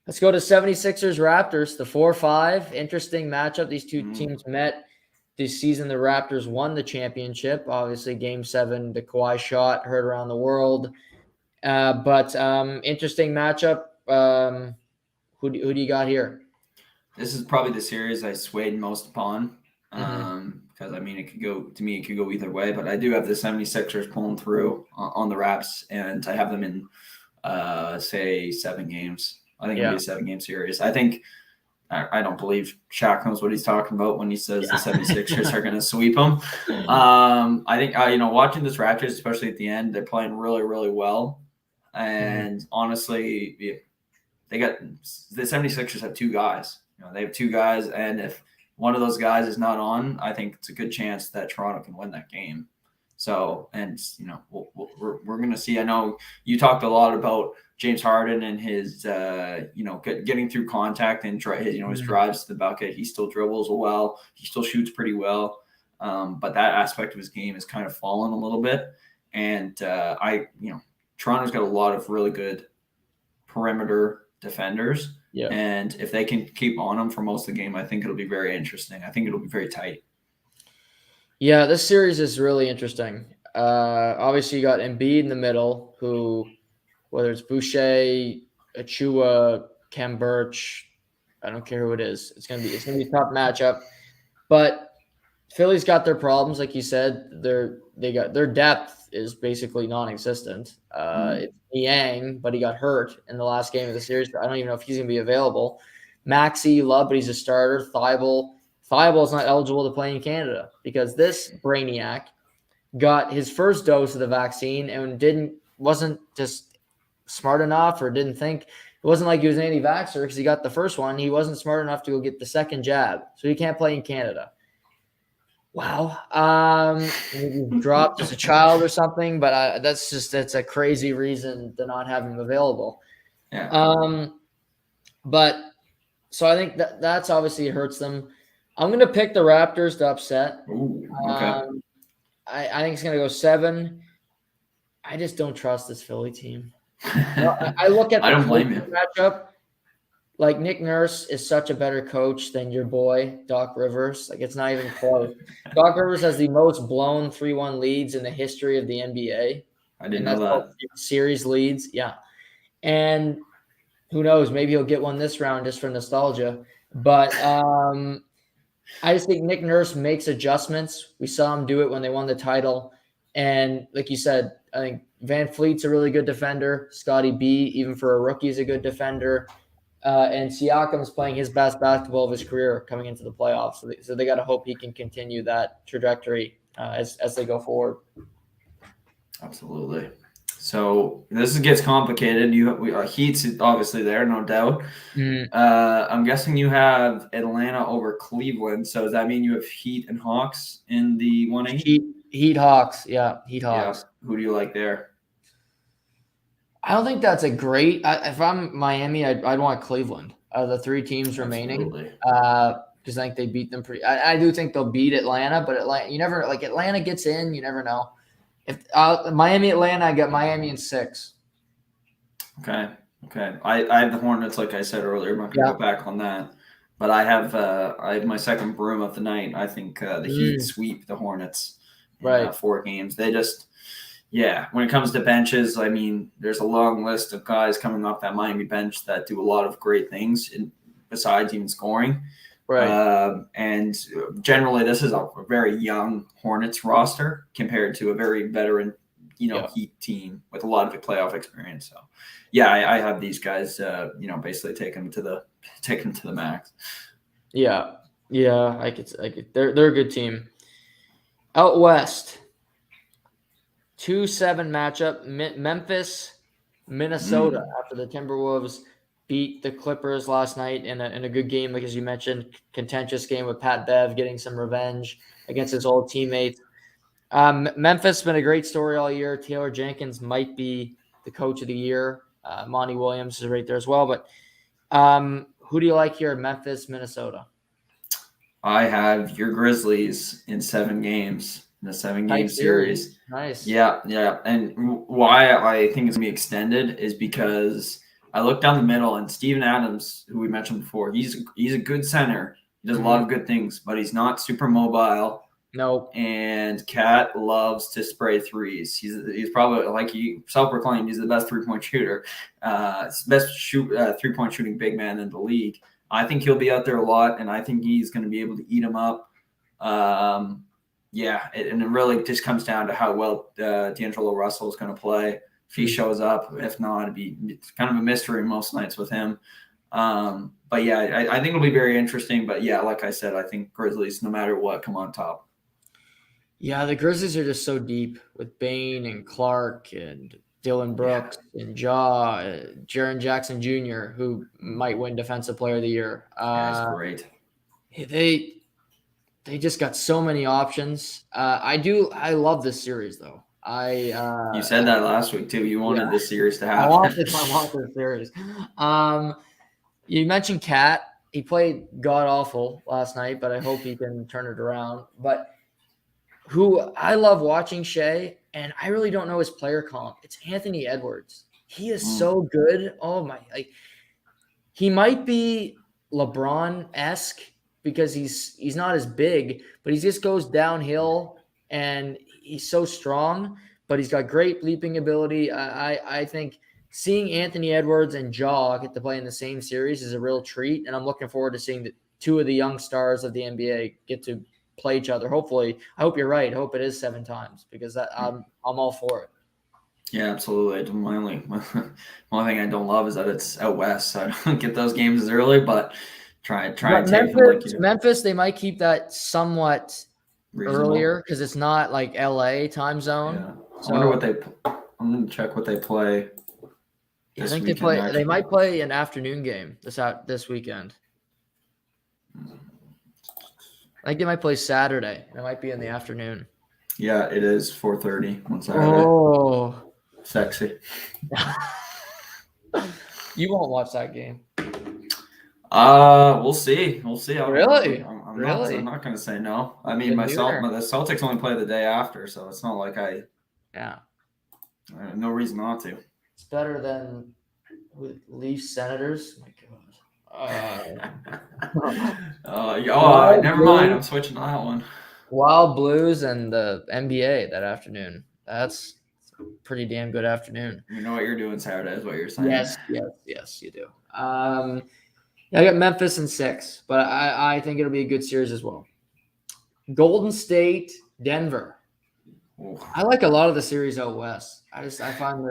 Let's go to 76ers Raptors, the 4-5. Interesting matchup. These two Mm. teams met this season. The Raptors won the championship. Obviously, Game 7, the Kawhi shot heard around the world. But interesting matchup. Who do you got here? This is probably the series I swayed most upon. Mm-hmm. Because I mean it could go either way, but I do have the 76ers pulling through on the Raps, and I have them in say 7 games. I think it'll be Yeah. a 7-game series. I don't believe Shaq knows what he's talking about when he says the 76ers are going to sweep them. I think, watching this Raptors, especially at the end, they're playing really, really well. And honestly, the 76ers have 2 guys. They have 2 guys. And if one of those guys is not on, I think it's a good chance that Toronto can win that game. So, and, we're going to see. I know you talked a lot about James Harden and his, getting through contact and his drives to the bucket. He still dribbles well. He still shoots pretty well. But that aspect of his game has kind of fallen a little bit. And Toronto's got a lot of really good perimeter defenders. Yeah. And if they can keep on them for most of the game, I think it'll be very interesting. I think it'll be very tight. Yeah, this series is really interesting. Obviously, you got Embiid in the middle, who, whether it's Boucher, Achua, Kem Birch, I don't care who it is. It's gonna be a tough matchup. But Philly's got their problems, like you said. They got their depth is basically non-existent. It's Niang, but he got hurt in the last game of the series. I don't even know if he's going to be available. Maxi, love, but he's a starter. Thibault is not eligible to play in Canada because this brainiac got his first dose of the vaccine and wasn't just smart enough or didn't think. It wasn't like he was an anti-vaxxer because he got the first one. He wasn't smart enough to go get the second jab, so he can't play in Canada. Wow. He dropped as a child or something, but that's a crazy reason to not have him available. Yeah. But so I think that's obviously hurts them. I'm going to pick the Raptors to upset. Ooh, okay. I think it's going to go 7. I just don't trust this Philly team. I look at I the don't blame you. matchup. Like Nick Nurse is such a better coach than your boy Doc Rivers. Like it's not even close. Doc Rivers has the most blown 3-1 leads in the history of the NBA. I didn't know that. Series leads, yeah. And who knows? Maybe he'll get one this round just for nostalgia. But I just think Nick Nurse makes adjustments. We saw him do it when they won the title. And like you said, I think Van Fleet's a really good defender. Scotty B, even for a rookie, is a good defender. And Siakam's playing his best basketball of his career coming into the playoffs. So they got to hope he can continue that trajectory as they go forward. Absolutely. So this gets complicated. Heat's obviously there, no doubt. I'm guessing you have Atlanta over Cleveland. So does that mean you have Heat and Hawks in the 1-8? Heat Hawks. Yeah, Heat Hawks. Yeah. Who do you like there? I don't think that's a great. If I'm Miami, I'd want Cleveland. The 3 teams remaining, because I think they beat them pretty. I do think they'll beat Atlanta, but Atlanta gets in. You never know. If Miami, Atlanta, I got Miami in 6. Okay. I have the Hornets, like I said earlier. I'm not gonna go back on that, but I have my second broom of the night. I think the Heat sweep the Hornets in 4 games. They just. Yeah, when it comes to benches, I mean, there's a long list of guys coming off that Miami bench that do a lot of great things besides even scoring. Right. And generally, this is a very young Hornets roster compared to a very veteran, Heat team with a lot of playoff experience. So, yeah, I have these guys, basically take them to the max. Yeah, I could. They're a good team. Out west. 2-7 matchup, Memphis, Minnesota, after the Timberwolves beat the Clippers last night in a good game, like as you mentioned, contentious game with Pat Bev getting some revenge against his old teammates. Memphis has been a great story all year. Taylor Jenkins might be the coach of the year. Monty Williams is right there as well. But who do you like here, Memphis, Minnesota? I have your Grizzlies in 7 games. In a 7-game series. Nice. Yeah. And why I think it's going to be extended is because I look down the middle and Steven Adams, who we mentioned before, he's a good center. He does a lot of good things, but he's not super mobile. Nope. And Cat loves to spray threes. He's probably, like he self-proclaimed, he's the best three-point shooter. Best 3-point shooting big man in the league. I think he'll be out there a lot, and I think he's going to be able to eat him up. Yeah, and it really just comes down to how well D'Angelo Russell is going to play. If he shows up, if not, it's kind of a mystery most nights with him. But yeah, I think it'll be very interesting. But yeah, like I said, I think Grizzlies, no matter what, come on top. Yeah, the Grizzlies are just so deep with Bane and Clark and Dylan Brooks and Jaren Jackson Jr., who might win Defensive Player of the Year. That's great. They just got so many options. I love this series though. You said that last week too. You wanted this series to happen. I want this series. You mentioned Cat. He played god awful last night, but I hope he can turn it around. But who I love watching Shea, and I really don't know his player comp. It's Anthony Edwards. He is so good. Oh my! He might be LeBron-esque because he's not as big, but he just goes downhill and he's so strong, but he's got great leaping ability. I think seeing Anthony Edwards and Ja get to play in the same series is a real treat, and I'm looking forward to seeing the 2 of the young stars of the NBA get to play each other. Hopefully, I hope you're right. I hope it is 7 times because I'm all for it. Yeah, absolutely. My only thing I don't love is that it's out west, so I don't get those games as early. But try and take them like you do. Memphis, they might keep that somewhat Reasonable. earlier because it's not like LA time zone. Yeah. I So wonder what they. I'm gonna check what they play. I think Weekend, they might play an afternoon game this weekend. I think they might play Saturday. It might be in the afternoon. Yeah, it is 4:30 on Saturday. Oh, sexy. You won't watch that game. We'll see. Really? I'm not gonna say no. I mean, the Celtics only play the day after, so it's not like I have no reason not to. It's better than with Leafs Senators. Oh my God. Never mind. I'm switching to that one. Wild Blues and the NBA that afternoon. That's a pretty damn good afternoon. You know what you're doing Saturday is what you're saying. Yes, you do. I got Memphis in 6, but I think it'll be a good series as well. Golden State, Denver. Ooh. I like a lot of the series out west. I find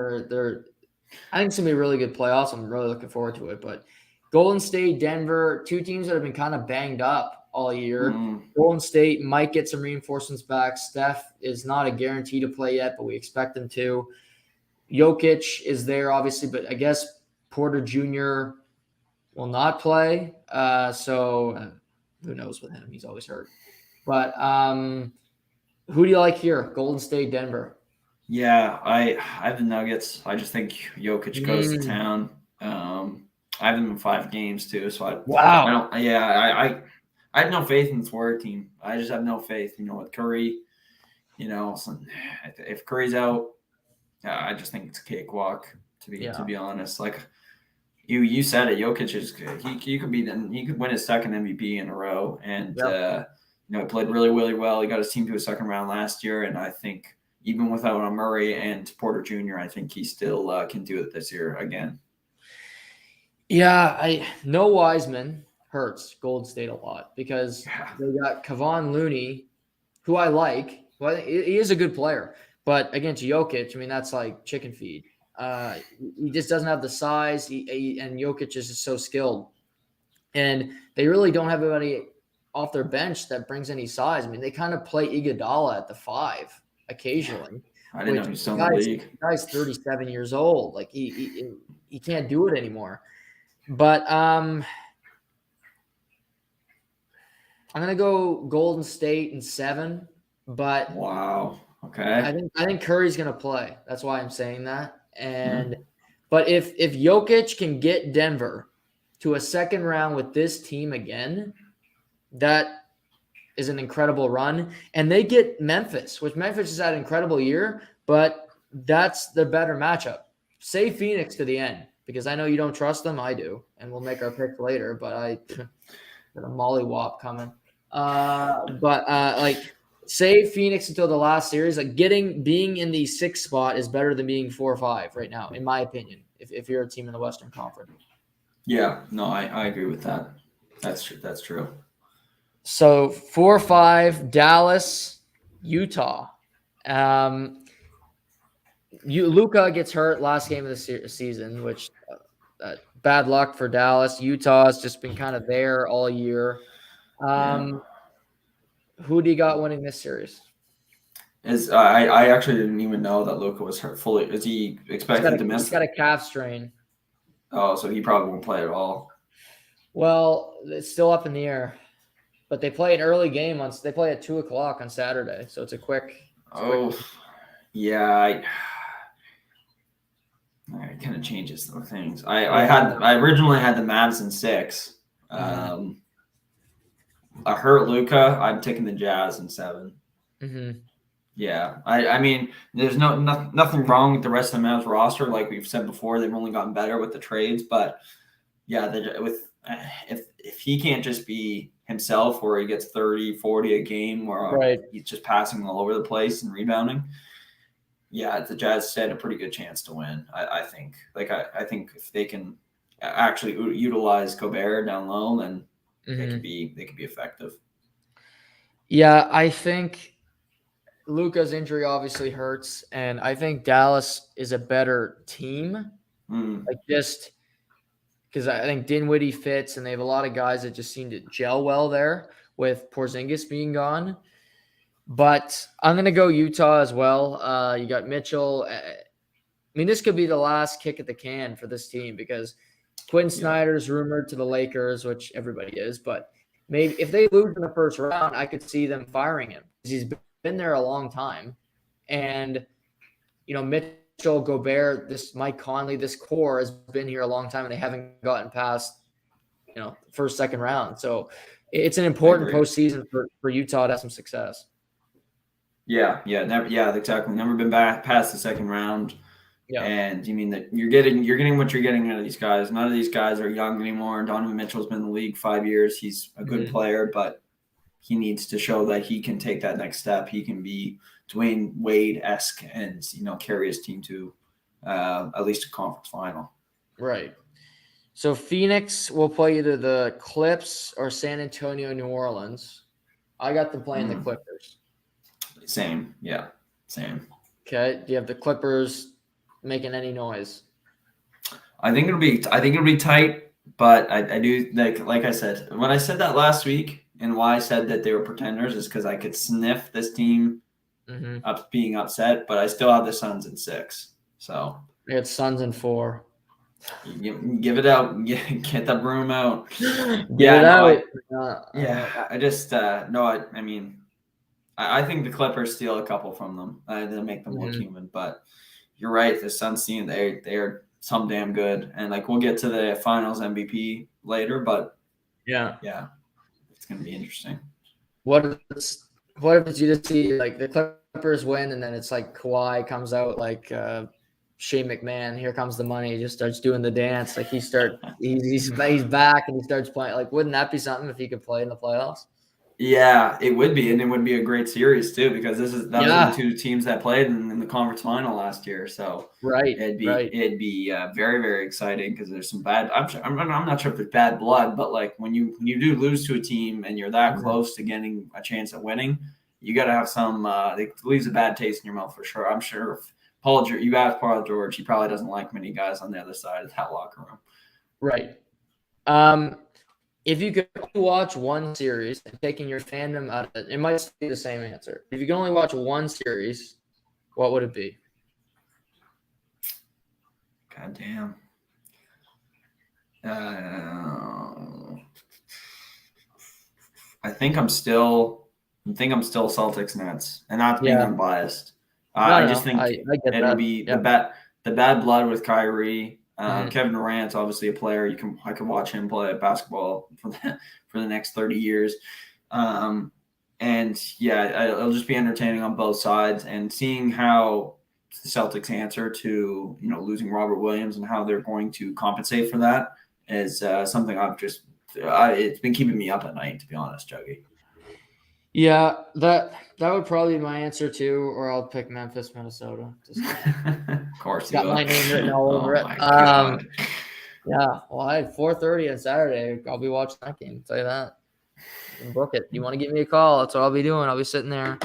I think it's gonna be a really good playoffs. I'm really looking forward to it. But Golden State, Denver, 2 teams that have been kind of banged up all year. Golden State might get some reinforcements back. Steph is not a guarantee to play yet, but we expect him to. Jokic is there, obviously, but I guess Porter Jr. will not play. So who knows with him? He's always hurt. But who do you like here? Golden State, Denver. Yeah, I have the Nuggets. I just think Jokic goes to town. I have them in 5 games too. So I have no faith in this Warrior team. I just have no faith. With Curry, if Curry's out, I just think it's a cakewalk. To be honest, like you said it, Jokic is he could win his 2nd MVP in a row, and he played really, really well. He got his team to a 2nd round last year, and I think even without Murray and Porter Jr., I think he still can do it this year again. Yeah, no Wiseman hurts Golden State a lot because they got Kevon Looney, who I like. Well, he is a good player, but against Jokic, I mean that's like chicken feed. He just doesn't have the size, and Jokic is just so skilled, and they really don't have anybody off their bench that brings any size. I mean, they kind of play Iguodala at the 5 occasionally. I didn't know he's still in the league. The guy's 37 years old. Like he can't do it anymore. But I'm gonna go Golden State in 7. But wow, okay. I think Curry's gonna play. That's why I'm saying that. And but if Jokic can get Denver to a 2nd round with this team again, that is an incredible run. And they get Memphis, which Memphis has had an incredible year, but that's the better matchup. Save Phoenix to the end because I know you don't trust them. I do. And we'll make our pick later, but I got a mollywop coming. Save Phoenix until the last series. Like being in the 6th spot is better than being 4 or 5 right now, in my opinion, if you're a team in the Western Conference. Yeah, no, I agree with that. That's true. So 4-5, Dallas, Utah. Luka gets hurt last game of the season, which bad luck for Dallas. Utah has just been kind of there all year. Who do you got winning this series? I actually didn't even know that Luka was hurt fully. Is he expected to miss? He's got a calf strain. Oh, so he probably won't play at all. Well, it's still up in the air. But they play an early game they play at 2:00 on Saturday, so it's a quick. Yeah. It kind of changes some things. I originally had the Mavs in 6. I hurt Luka. I'm taking the Jazz in 7. Mm-hmm. Yeah, I mean, there's nothing wrong with the rest of the Mavs roster. Like we've said before, they've only gotten better with the trades. But yeah, if he can't just be himself, where he gets 30, 40 a game, where he's just passing all over the place and rebounding. Yeah, the Jazz stand a pretty good chance to win. I think. I think if they can actually utilize Gobert down low, then they could be effective. Yeah, I think Luka's injury obviously hurts, and I think Dallas is a better team. Mm, Like just because I think Dinwiddie fits, and they have a lot of guys that just seem to gel well there with Porzingis being gone. But I'm gonna go Utah as well. You got Mitchell. I mean, this could be the last kick at the can for this team because Quinn yeah, Snyder's rumored to the Lakers, which everybody is. But maybe if they lose in the first round, I could see them firing him because he's been there a long time. And Mitchell, Gobert, this Mike Conley, this core has been here a long time, and they haven't gotten past first, second round. So it's an I important agree. postseason for Utah to have some success. Yeah, never, yeah, exactly. Never been back past the second round. Yeah. And you mean that you're getting what you're getting out of these guys. None of these guys are young anymore. Donovan Mitchell's been in the league 5 years. He's a good player, but he needs to show that he can take that next step. He can be Dwayne Wade-esque and carry his team to at least a conference final. Right. So Phoenix will play either the Clips or San Antonio, New Orleans. I got them playing the Clippers. Same, yeah, same. Okay. Do you have the Clippers making any noise? I think it'll be tight, but I do like I said when I said that last week, and why I said that they were pretenders is because I could sniff this team up being upset, but I still have the Suns in 6. So We had Suns in 4. give it out, get the broom out. Get it out. I just no, I mean, I think the Clippers steal a couple from them to make them look human. But you're right, the Suns team they're some damn good, and like we'll get to the Finals MVP later, but yeah, it's gonna be interesting. What if it's you just see like the Clippers win and then it's like Kawhi comes out like Shane McMahon, here comes the money, he just starts doing the dance, like he's back and he starts playing. Like, wouldn't that be something if he could play in the playoffs? Yeah, it would be, and it would be a great series too because those are the two teams that played in the conference final last year. So it'd be very, very exciting because there's some bad. I'm not sure if there's bad blood, but like when you do lose to a team and you're that close to getting a chance at winning, you got to have some. It leaves a bad taste in your mouth for sure. I'm sure if you ask Paul George, he probably doesn't like many guys on the other side of that locker room. Right. If you could only watch one series and taking your fandom out of it, it might be the same answer. If you can only watch one series, what would it be? God damn. I think I'm still Celtics Nets, and that's being unbiased. I just think it'll be the bad blood with Kyrie. Kevin Durant's obviously a player. I could watch him play basketball for the next 30 years. And yeah, it'll just be entertaining on both sides, and seeing how the Celtics answer to losing Robert Williams and how they're going to compensate for that is something it's been keeping me up at night, to be honest, Juggy. Yeah, that would probably be my answer too, or I'll pick Memphis, Minnesota. Of course, got my name written all over it. Yeah, well, I had 4:30 on Saturday. I'll be watching that game. I'll tell you that. You can book it. You want to give me a call? That's what I'll be doing. I'll be sitting there.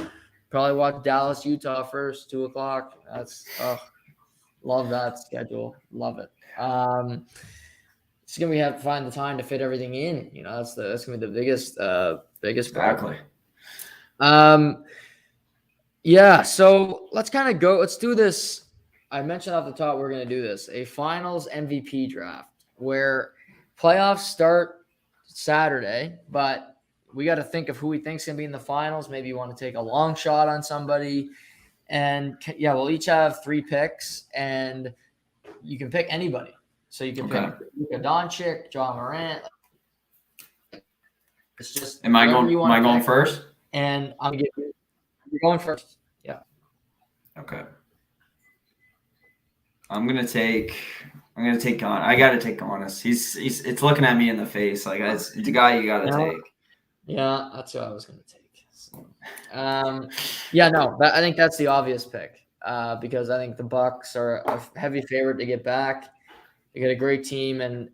Probably watch Dallas, Utah first, 2:00. Love that schedule. Love it. It's gonna have to find the time to fit everything in. That's gonna be the biggest exactly. Yeah, so let's kind of go. Let's do this. I mentioned off the top we're going to do this, a finals MVP draft where playoffs start Saturday, but we got to think of who we think's going to be in the finals. Maybe you want to take a long shot on somebody. And yeah, we'll each have 3 picks, and you can pick anybody. So you can pick Luka Doncic, John Morant. It's just am I going first? And I'm going to get you're going first. Yeah. Okay. I'm gonna take on. I gotta take Giannis. He's it's looking at me in the face like it's the guy you gotta take. Yeah, that's what I was gonna take. So, I think that's the obvious pick because I think the Bucks are a heavy favorite to get back. They got a great team, and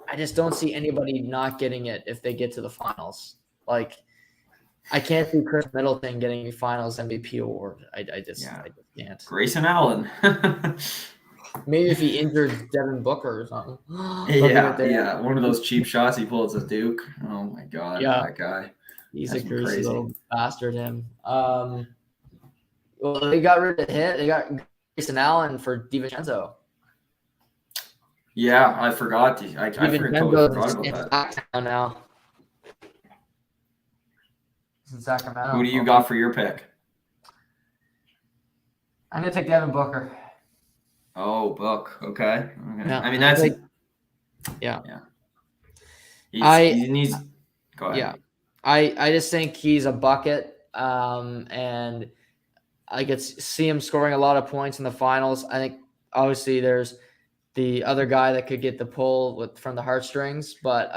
I just don't see anybody not getting it if they get to the finals. Like I can't see Chris Middleton getting a Finals MVP award. I just can't. Grayson Allen. Maybe if he injures Devin Booker or something. They'll give it Yeah. One of those cheap shots he pulls at Duke. Oh my God, Yeah, that guy. he's That's a been greasy crazy. little bastard. Him. Well, they got rid of him. They got Grayson Allen for DiVincenzo. Yeah, I forgot. I totally forgot about that. Now. He's in Sacramento. Who do you got for your pick? I'm gonna take Devin Booker. Oh, Book. Okay. Yeah, I mean, that's yeah. He needs. Go ahead. Yeah, I just think he's a bucket, and I could see him scoring a lot of points in the finals. I think obviously there's the other guy that could get the pull from the heartstrings, but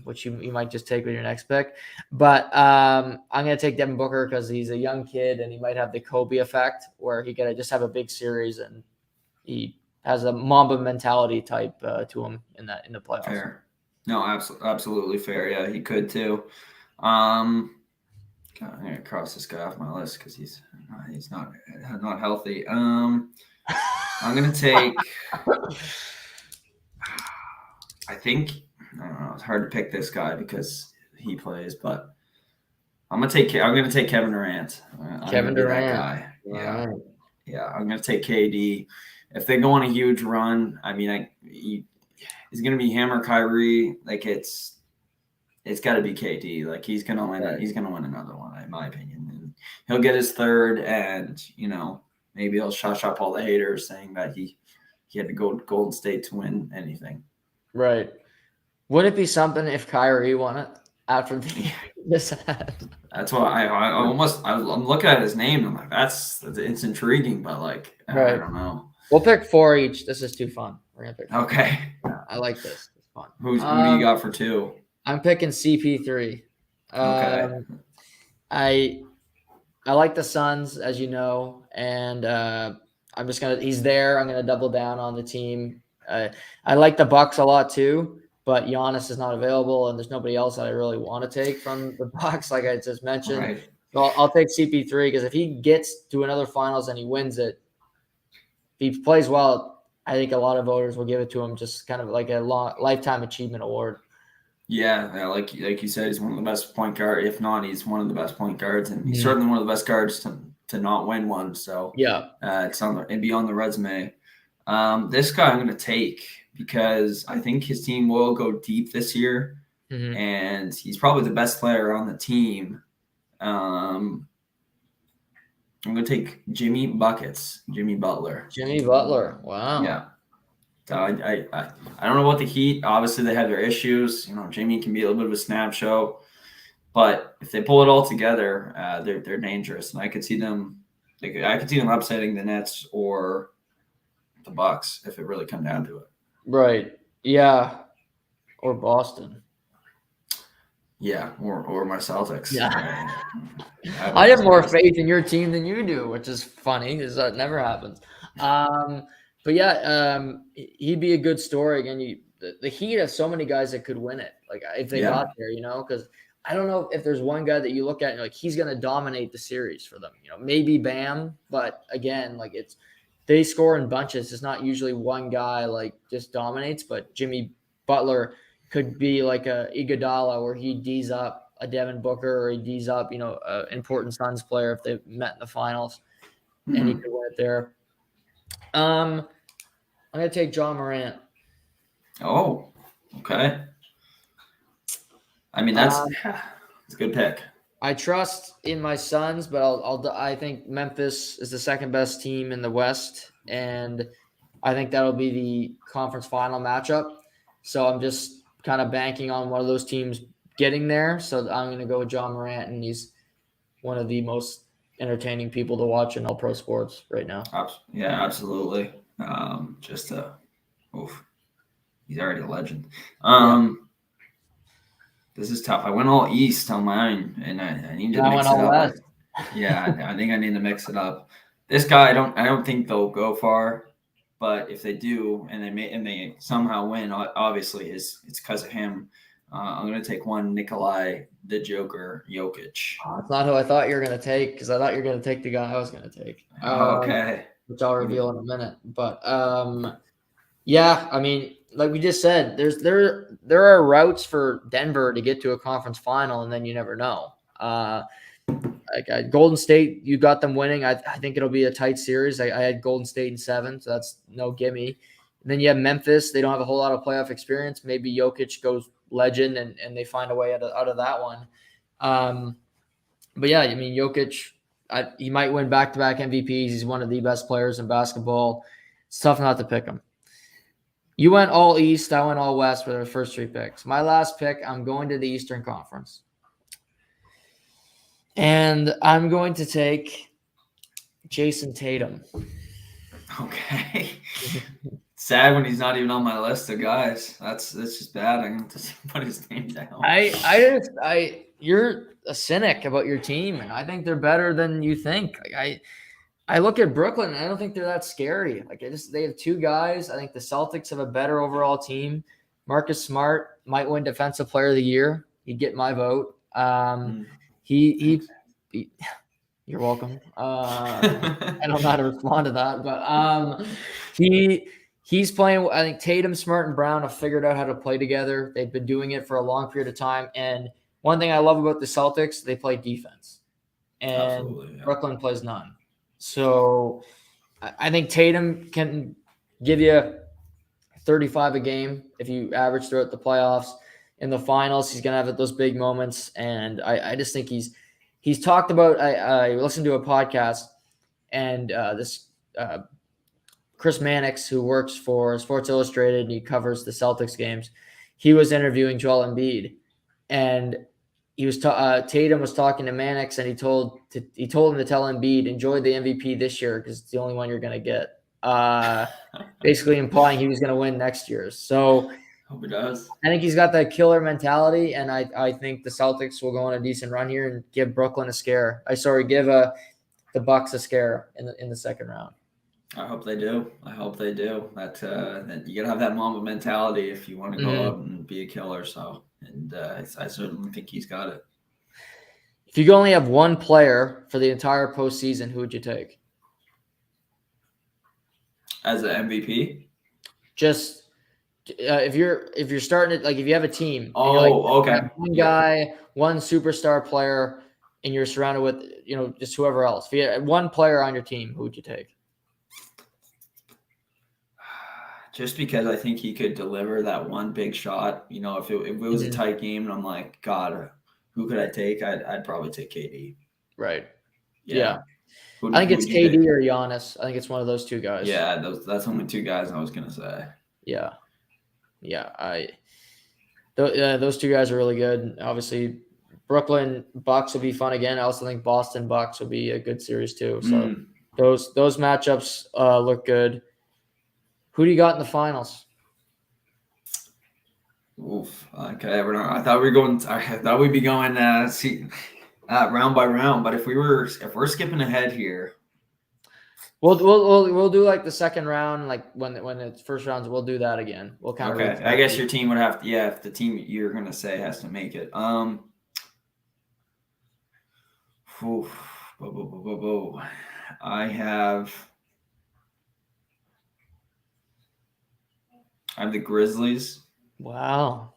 which you might just take with your next pick. But I'm gonna take Devin Booker because he's a young kid and he might have the Kobe effect where he could just have a big series and he has a Mamba mentality type to him in the playoffs. Fair. No, absolutely fair. Yeah, he could too. God, I'm gonna cross this guy off my list because he's not healthy. I'm gonna take. I think I don't know. It's hard to pick this guy because he plays, but I'm gonna take Kevin Durant. Kevin Durant, that guy. Yeah, yeah. I'm gonna take KD. If they go on a huge run, I mean, he's gonna be hammer Kyrie. Like it's got to be KD. Like he's gonna win it. He's gonna win another one, in my opinion. And he'll get his third, and maybe he'll shush up all the haters saying that he had to go to Golden State to win anything. Right. Would it be something if Kyrie won it after this? That's why I'm looking at his name. I'm like, it's intriguing, but like, right. I don't know. We'll pick 4 each. This is too fun. We're gonna pick 4. Okay. I like this. It's fun. Who do you got for 2? I'm picking CP3. Okay. I like the Suns, as you know, and he's there. I'm gonna double down on the team. I like the Bucks a lot too, but Giannis is not available, and there's nobody else that I really want to take from the Bucks, like I just mentioned. Right. So I'll take CP3 because if he gets to another finals and he wins it, if he plays well, I think a lot of voters will give it to him, just kind of like a lifetime achievement award. Yeah, like you said, he's one of the best point guards. If not, he's one of the best point guards, and he's certainly one of the best guards to not win one. So yeah, it'd be on the resume. This guy I'm going to take because I think his team will go deep this year, and he's probably the best player on the team. I'm going to take Jimmy Butler. Jimmy Butler. Wow. Yeah. So I don't know about the Heat. Obviously, they have their issues. Jimmy can be a little bit of a snap show, but if they pull it all together, they're dangerous. And I could see them. I could see them upsetting the Nets or the Bucks if it really come down to it. Right. Yeah. Or Boston. Yeah, or my Celtics. Yeah. I have more faith in your team than you do, which is funny because that never happens. But yeah, he'd be a good story. Again, the Heat have so many guys that could win it. Like if they got there, because I don't know if there's one guy that you look at and you're like, he's going to dominate the series for them. Maybe Bam, but again, like they score in bunches. It's not usually one guy like just dominates, but Jimmy Butler could be like a Iguodala where he D's up a Devin Booker or he D's up, an important Suns player if they met in the finals, and he could win it there. I'm gonna take John Morant. Oh, okay. I mean that's a good pick. I trust in my Suns, but I think Memphis is the second best team in the West, and I think that'll be the conference final matchup. So I'm just kind of banking on one of those teams getting there. So I'm going to go with John Morant, and he's one of the most entertaining people to watch in all pro sports right now. Yeah, absolutely. He's already a legend. This is tough. I went all East on mine, and I need to mix it up. West. Yeah, I think I need to mix it up. This guy, I don't think they'll go far, but if they do, and they somehow win, obviously it's because of him. I'm going to take one Nikolai the Joker Jokic. That's not who I thought you were going to take, because I thought you were going to take the guy I was going to take. Okay. Which I'll reveal in a minute. But yeah, I mean, like we just said, there are routes for Denver to get to a conference final, and then you never know. Golden State, you got them winning. I think it'll be a tight series. I had Golden State in 7, so that's no gimme. And then you have Memphis. They don't have a whole lot of playoff experience. Maybe Jokic goes legend, and they find a way out of that one. But yeah, I mean, Jokic, he might win back-to-back MVPs. He's one of the best players in basketball. It's tough not to pick him. You went all East. I went all West for the first 3 picks. My last pick, I'm going to the Eastern Conference. And I'm going to take Jason Tatum. Okay. Sad when he's not even on my list of guys. That's just bad. I'm going to put his name down. You're a cynic about your team, and I think they're better than you think. I look at Brooklyn, and I don't think they're that scary. They have 2 guys. I think the Celtics have a better overall team. Marcus Smart might win Defensive Player of the Year. He'd get my vote. He you're welcome. I don't know how to respond to that, but he's playing. I think Tatum, Smart, and Brown have figured out how to play together. They've been doing it for a long period of time. And one thing I love about the Celtics, they play defense, and Brooklyn plays none. So I think Tatum can give you 35 a game if you average throughout the playoffs. In the finals, he's going to have those big moments, and I just think he's talked about. I listened to a podcast, and this Chris Mannix, who works for Sports Illustrated, and he covers the Celtics games, he was interviewing Joel Embiid, and he was Tatum was talking to Mannix, and he told him to tell Embiid, enjoy the MVP this year because it's the only one you're going to get. Basically implying he was going to win next year. So hope he does. I think he's got that killer mentality, and I think the Celtics will go on a decent run here and give Brooklyn a scare. Give the Bucks a scare in the second round. I hope they do. That you gotta have that Mamba mentality if you want to go out and be a killer. So, and I certainly think he's got it. If you only have one player for the entire postseason, who would you take as an MVP? Just if you're starting it, if you have a team. Okay. One guy, one superstar player, and you're surrounded with just whoever else. If you had one player on your team, who would you take? Just because I think he could deliver that one big shot. If it was a tight game, and I'm like, God, who could I take? I'd probably take KD. Right. Yeah. I think it's KD or Giannis. I think it's one of those 2 guys. Yeah, that's only 2 guys I was gonna say. Yeah. Those 2 guys are really good. Obviously, Brooklyn Bucks will be fun again. I also think Boston Bucks will be a good series too. So those matchups look good. Who do you got in the finals? Oof. Okay. I thought we'd be going round by round. But if we're skipping ahead here, we'll do the second round, when it's first rounds. We'll do that again. We'll kind of. Okay. I guess your team would have to. Yeah, if the team you're gonna say has to make it. I have the Grizzlies. Wow.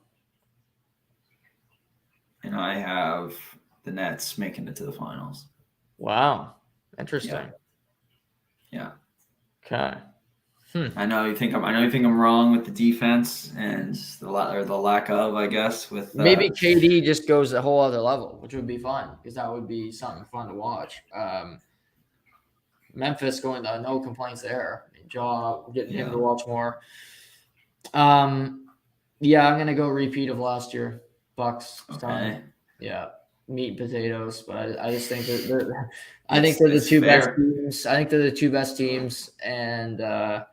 And I have the Nets making it to the finals. Wow. Interesting. Yeah. Okay. I know you think I'm wrong with the defense and the lack of, I guess, with maybe KD just goes a whole other level, which would be fun because that would be something fun to watch. Memphis going to no complaints there. Getting him to watch more. I'm gonna go repeat of last year. Bucks. Okay. Yeah, meat and potatoes, but I just think they're the 2 best teams. I think they're the 2 best teams, and I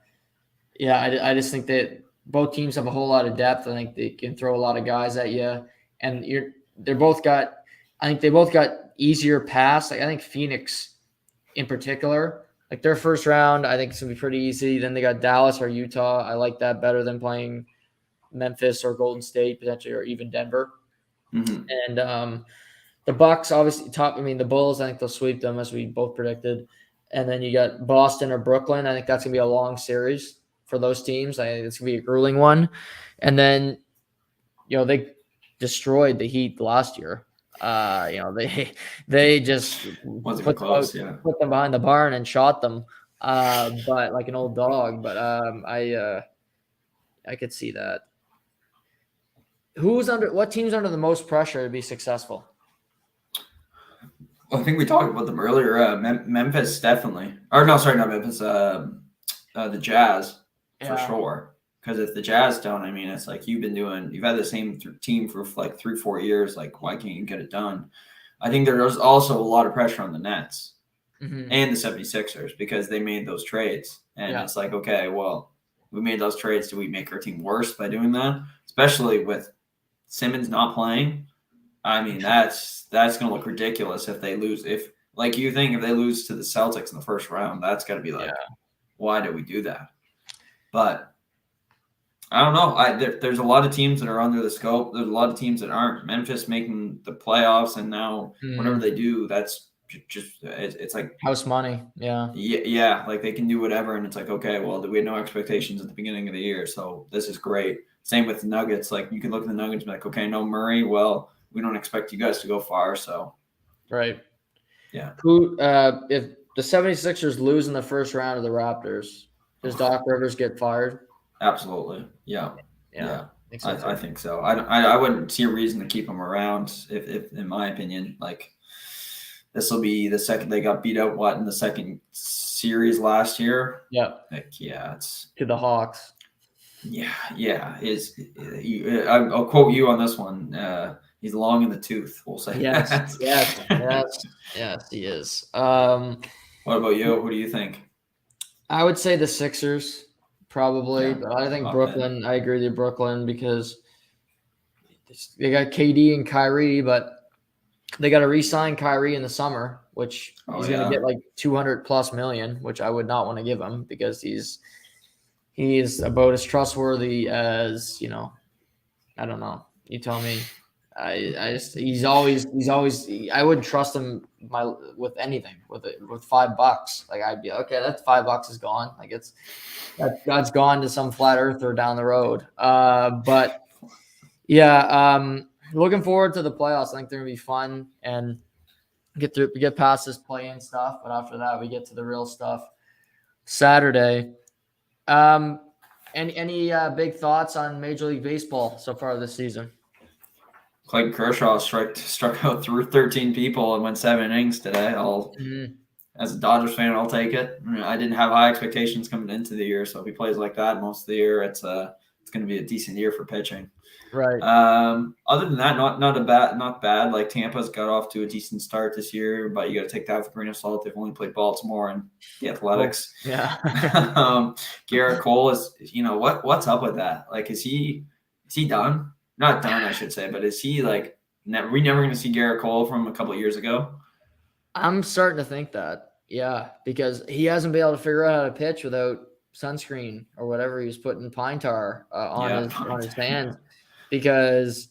just think that both teams have a whole lot of depth. I think they can throw a lot of guys at you, and they both got easier paths. I think Phoenix, in particular, their first round, I think it's gonna be pretty easy. Then they got Dallas or Utah. I like that better than playing Memphis or Golden State potentially, or even Denver. Mm-hmm. And the Bucks obviously top. I mean, the Bulls, I think they'll sweep them as we both predicted. And then you got Boston or Brooklyn. I think that's gonna be a long series for those teams. I think it's gonna be a grueling one. And then, they destroyed the Heat last year. They just Wasn't even close. Yeah. put them behind the barn and shot them, but like an old dog. But I could see that. What team's under the most pressure to be successful? Well, I think we talked about them earlier. Memphis definitely, or no, sorry, not Memphis. The Jazz for sure. Because if the Jazz don't, I mean, it's like you've had the same team for like 3-4 years. Like, why can't you get it done? I think there's also a lot of pressure on the Nets and the 76ers because they made those trades. And it's like, okay, well, we made those trades. Do we make our team worse by doing that? Especially with Simmons not playing. I mean, that's going to look ridiculous if they lose. If they lose to the Celtics in the first round, that's got to be like, why did we do that? But I don't know. There's a lot of teams that are under the scope. There's a lot of teams that aren't. Memphis making the playoffs, and now whatever they do, that's just it's like house money. Yeah. Like they can do whatever, and it's like, okay, well, we had no expectations at the beginning of the year, so this is great. Same with the Nuggets. Like you can look at the Nuggets and be like, okay, no Murray. Well, we don't expect you guys to go far, so right. Yeah. If the 76ers lose in the first round of the Raptors, does Doc Rivers get fired? Absolutely. Yeah. I think so. I wouldn't see a reason to keep him around if in my opinion, like this will be the second they got beat out in the second series last year. Yeah. It's to the Hawks. Yeah. I'll quote you on this one. He's long in the tooth, we'll say. Yes, he is. What about you? Who do you think? I would say the Sixers, probably. But I think Brooklyn. I agree with you, Brooklyn, because they got KD and Kyrie, but they got to re-sign Kyrie in the summer, which he's going to get like $200+ million, which I would not want to give him because he is about as trustworthy as, I don't know. You tell me. He's always. I wouldn't trust him with anything with $5. Like I'd be okay. That's $5 is gone. Like that's gone to some flat earther down the road. But yeah, looking forward to the playoffs. I think they're gonna be fun and get past this play-in stuff. But after that, we get to the real stuff Saturday. Any big thoughts on Major League Baseball so far this season? Clayton Kershaw struck out through 13 people and went 7 innings today. As a Dodgers fan, I'll take it. I didn't have high expectations coming into the year, so if he plays like that most of the year, it's going to be a decent year for pitching. Right. Other than that, not bad. Like Tampa's got off to a decent start this year, but you got to take that with a grain of salt. They've only played Baltimore and the Athletics. Garrett Cole is. What's up with that? Like, is he done? Not done, I should say, but is he like we never going to see Garrett Cole from a couple of years ago? I'm starting to think that, because he hasn't been able to figure out how to pitch without sunscreen or whatever he was putting pine tar on his hands, because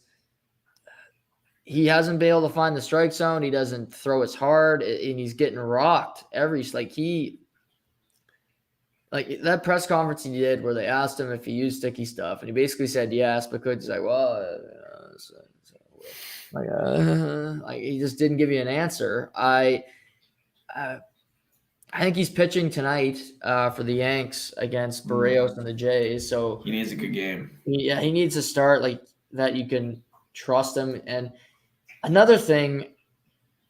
he hasn't been able to find the strike zone. He doesn't throw as hard, and he's getting rocked like that press conference he did where they asked him if he used sticky stuff, and he basically said yes, but he's like, well, like he just didn't give you an answer. I think he's pitching tonight for the Yanks against Barrios and the Jays, so he needs a good game. He needs to start like that. You can trust him. And another thing,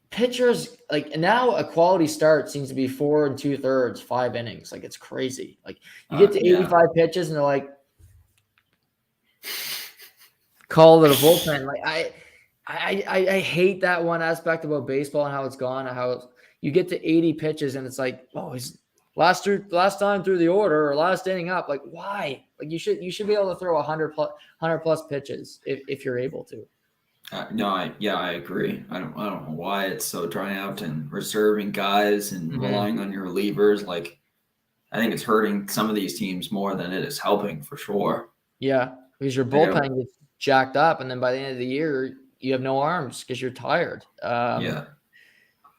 pitchers, like now a quality start seems to be 4 2/3, 5 innings. Like it's crazy. Like you get to 85 pitches and they're like, call it a bullpen. Like I hate that one aspect about baseball and how it's gone and how you get to 80 pitches and it's like, oh, he's last time through the order or last inning up. Like why? Like you should be able to throw 100+ pitches if you're able to. I agree. I don't know why it's so dry out and reserving guys and relying on your relievers. Like, I think it's hurting some of these teams more than it is helping for sure. Yeah, because your bullpen gets jacked up, and then by the end of the year, you have no arms because you're tired. Yeah.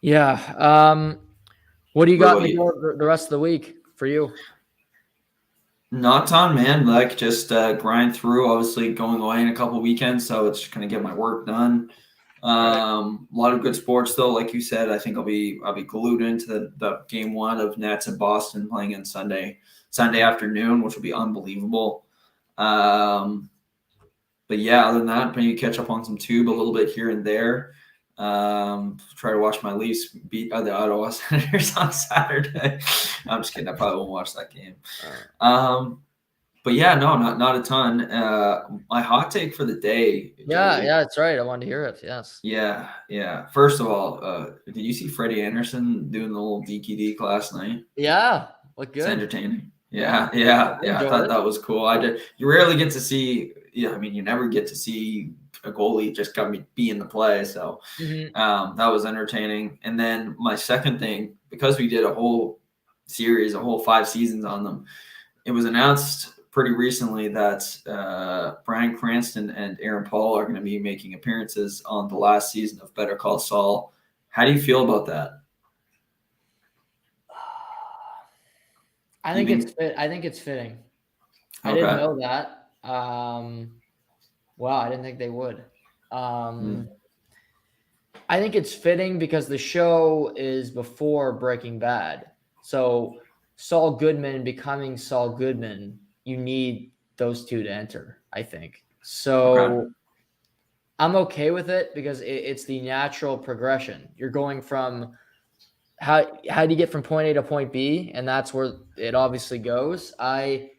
Yeah. What do you What got about in the you? door the rest of the week for you? Not ton, man. Like just grind through. Obviously, going away in a couple weekends, so it's gonna get my work done. Right. A lot of good sports though, like you said. I think I'll be glued into the game one of Nets and Boston playing on Sunday afternoon, which will be unbelievable. Um, but yeah, other than that, maybe catch up on some tube a little bit here and there. Try to watch my Leafs beat the Ottawa Senators on Saturday. I'm just kidding. I probably won't watch that game. But yeah, no, not a ton. My hot take for the day, Yeah, Joey. that's right. I wanted to hear it. Yes. Yeah. First of all, did you see Freddie Anderson doing the little DQD last night? Yeah. Look It's good. entertaining. Yeah. Yeah. I Enjoyed thought it. that was cool. I did. You rarely get to see. Yeah, I mean, you never get to see a goalie just come be in the play. So Mhm. that was entertaining. And then my second thing, because we did a whole series, a whole 5 seasons on them, it was announced pretty recently that Bryan Cranston and Aaron Paul are going to be making appearances on the last season of Better Call Saul. How do you feel about that? I Do you think it's think? fit. I think it's fitting. I didn't Okay. know that. Wow, I didn't think they would. Mm, Um, I think it's fitting because the show is before Breaking Bad. So Saul Goodman becoming Saul Goodman, you need those two to enter, I think. okay. So I'm okay with it because it's the natural progression. You're going from how do you get from point A to point B, and that's where it obviously goes. I'm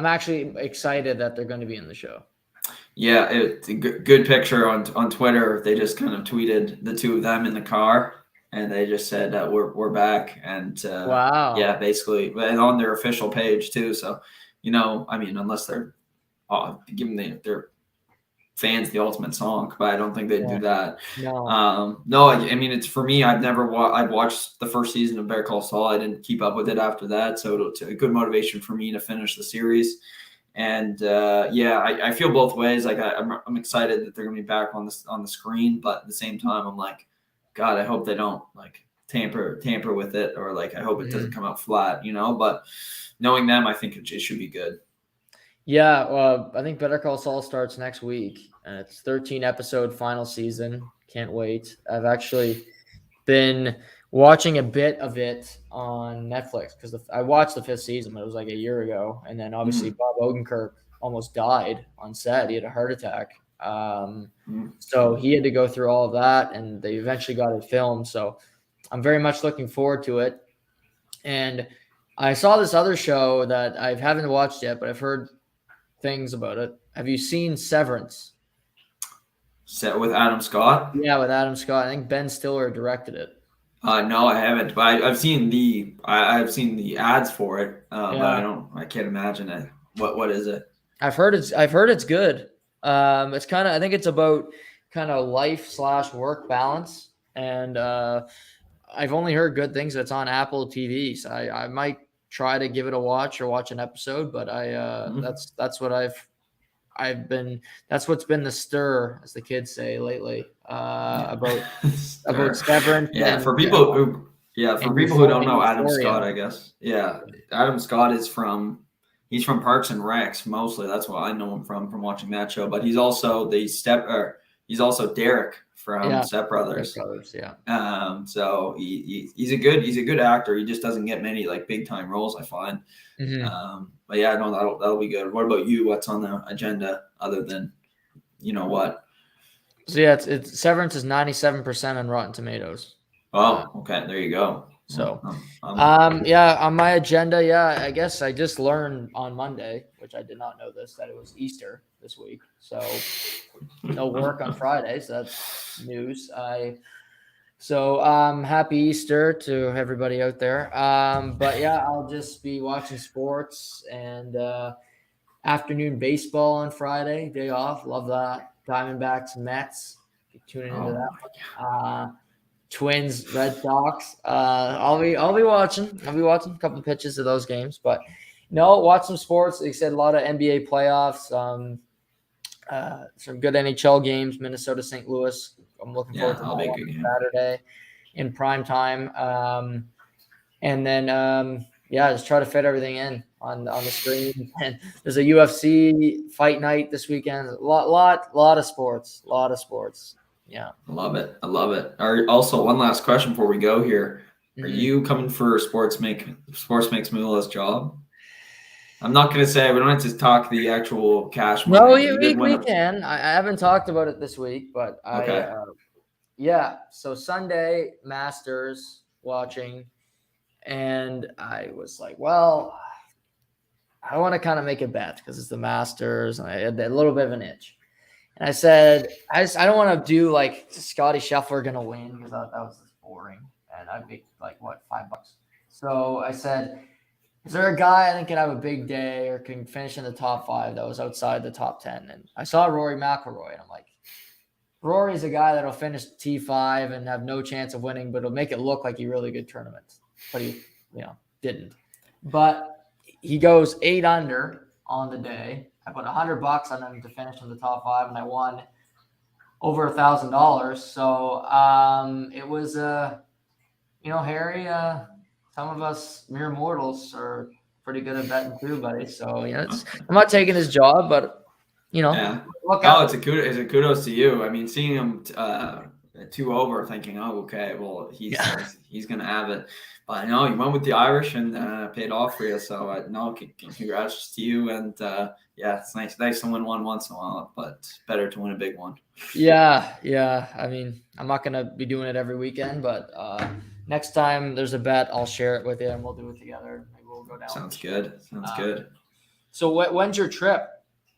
actually excited that they're going to be in the show. Yeah, it's a good picture on Twitter. They just kind of tweeted the two of them in the car, and they just said that we're back, and yeah, Wow. basically, and on their official page too. So, I mean, unless they're giving their fans the ultimate song, but I don't think they'd Yeah. do that. No. No, I mean, it's for me. I've watched the first season of Better Call Saul. I didn't keep up with it after that, so it's a good motivation for me to finish the series. And yeah, I feel both ways. Like I'm excited that they're gonna be back on the screen, but at the same time, I'm like, God, I hope they don't like tamper with it, or like I hope it doesn't Mhm. come out flat. But knowing them, I think it should be good. Yeah, well, I think Better Call Saul starts next week, and it's 13 episode final season. Can't wait. I've actually been watching a bit of it on Netflix because I watched the fifth season, but it was like a year ago, and then obviously Mm, Bob Odenkirk almost died on set. He had a heart attack, mm. so he had to go through all of that, and they eventually got it filmed. So I'm very much looking forward to it. And I saw this other show that I haven't watched yet, but I've heard things about it. Have you seen Severance? Set with Adam Scott. Yeah, with Adam Scott. I think Ben Stiller directed it. No, I haven't, but I've seen I've seen the ads for it, but Yeah, I can't imagine it. What is it? I've heard it's good. It's kind of I think it's about kind of life slash work balance, and I've only heard good things. That's on Apple TV, so I might try to give it a watch or watch an episode. But Mm. that's what I've been that's what's been the stir, as the kids say lately, Yeah. about Sure. Severance Yeah, for and people who don't know Adam Euphoria. Scott, I guess. Yeah, Adam Scott he's from Parks and Recs mostly. That's what I know him from watching that show. But he's also Derek from Yeah, Step Step Brothers. Brothers. Yeah. So he's a good actor. He just doesn't get many like big time roles, I find. Hmm. But yeah, no, that'll be good. What about you? What's on the agenda other than what? So yeah, it's Severance is 97% on Rotten Tomatoes. Uh, Oh, okay, there you go. so Um, yeah, on my agenda, yeah, I guess I just learned on Monday, which I did not know this, that it was Easter this week. So no work on Friday, so that's news. Happy Easter to everybody out there. But yeah, I'll just be watching sports and afternoon baseball on Friday, day off. Love that. Diamondbacks, Mets. Be tuning into oh that. my Twins, Red Sox. I'll be watching. I'll be watching a couple of pitches of those games. But No, watch some sports. Like I said, a lot of NBA playoffs. Some good NHL games. Minnesota, St. Louis. I'm looking forward Yeah, to that that'll be a one good game. Saturday in prime time. And then just try to fit everything in on the screen. And there's a UFC fight night this weekend. Lot of sports. Yeah. I love it. I love it. Also, one last question before we go here. Are Mhm. you coming for Sports Makes Moolah's job? I'm not going to say, we don't have to talk the actual cash money, No, but you did win we a. can. I haven't talked about it this week, but Okay. So Sunday Masters watching, and I was like, well, I want to kind of make a bet because it's the Masters, and I had a little bit of an itch. And I said, I don't want to do like Scotty Scheffler gonna win because that was just boring, and I'd make like what $5. So I said, is there a guy I think can have a big day or can finish in the top 5 that was outside the top 10? And I saw Rory McIlroy, and I'm like, Rory's a guy that'll finish T5 and have no chance of winning, but it'll make it look like he really good tournaments. But he, didn't. But he goes 8 under on the day. I put $100 on him to finish in the top 5, and I won over $1,000. So it was, Harry. Some of us mere mortals are pretty good at betting too, buddy. So I'm not taking his job, but Yeah. look Oh, out. it's a kudos to you. I mean, seeing him 2 over, thinking, oh, okay, well, he's gonna have it. But no, you went with the Irish and paid off for you. So no, congrats to you. And it's nice to win one once in a while, but better to win a big one. Yeah. I mean, I'm not gonna be doing it every weekend, but next time there's a bet, I'll share it with you and we'll do it together. Maybe we'll go down. Sounds good. Good. So when's your trip?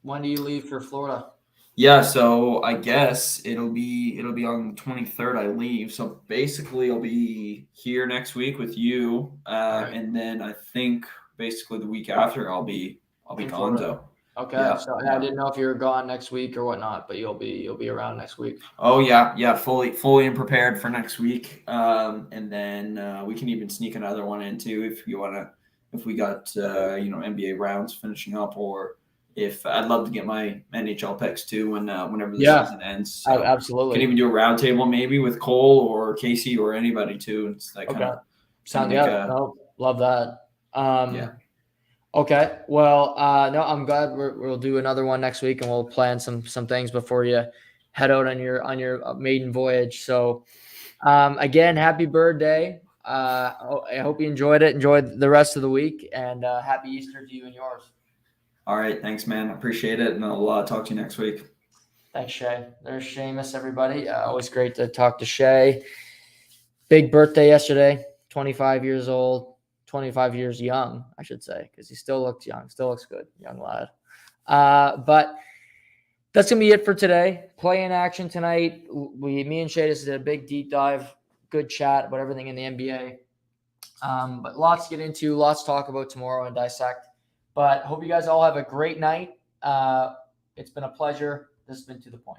When do you leave for Florida? Yeah, so I guess it'll be on the 23rd I leave. So basically I'll be here next week with you. Right. And then I think basically the week after I'll be gone though. Okay. Yeah, So I didn't know if you were gone next week or whatnot, but you'll be around next week. Oh yeah, fully and prepared for next week. And then we can even sneak another one in too if you wanna, if we got NBA rounds finishing up, or if I'd love to get my NHL picks too whenever the season ends. So absolutely. Can even do a round table maybe with Cole or Casey or anybody too. It's like sounds love that. Yeah. Okay. Well, no, I'm glad we'll do another one next week, and we'll plan some things before you head out on your maiden voyage. So, again, happy birthday. I hope you enjoyed it. Enjoy the rest of the week, and happy Easter to you and yours. All right. Thanks, man. Appreciate it. And I'll talk to you next week. Thanks, Shay. There's Shamus, everybody. Always great to talk to Shay. Big birthday yesterday, 25 years old, 25 years young, I should say, because he still looks young, still looks good, young lad. But that's going to be it for today. Play in action tonight. Me and Shay just did a big deep dive, good chat about everything in the NBA. But lots to get into, lots to talk about tomorrow and dissect. But hope you guys all have a great night. It's been a pleasure. This has been To The Point.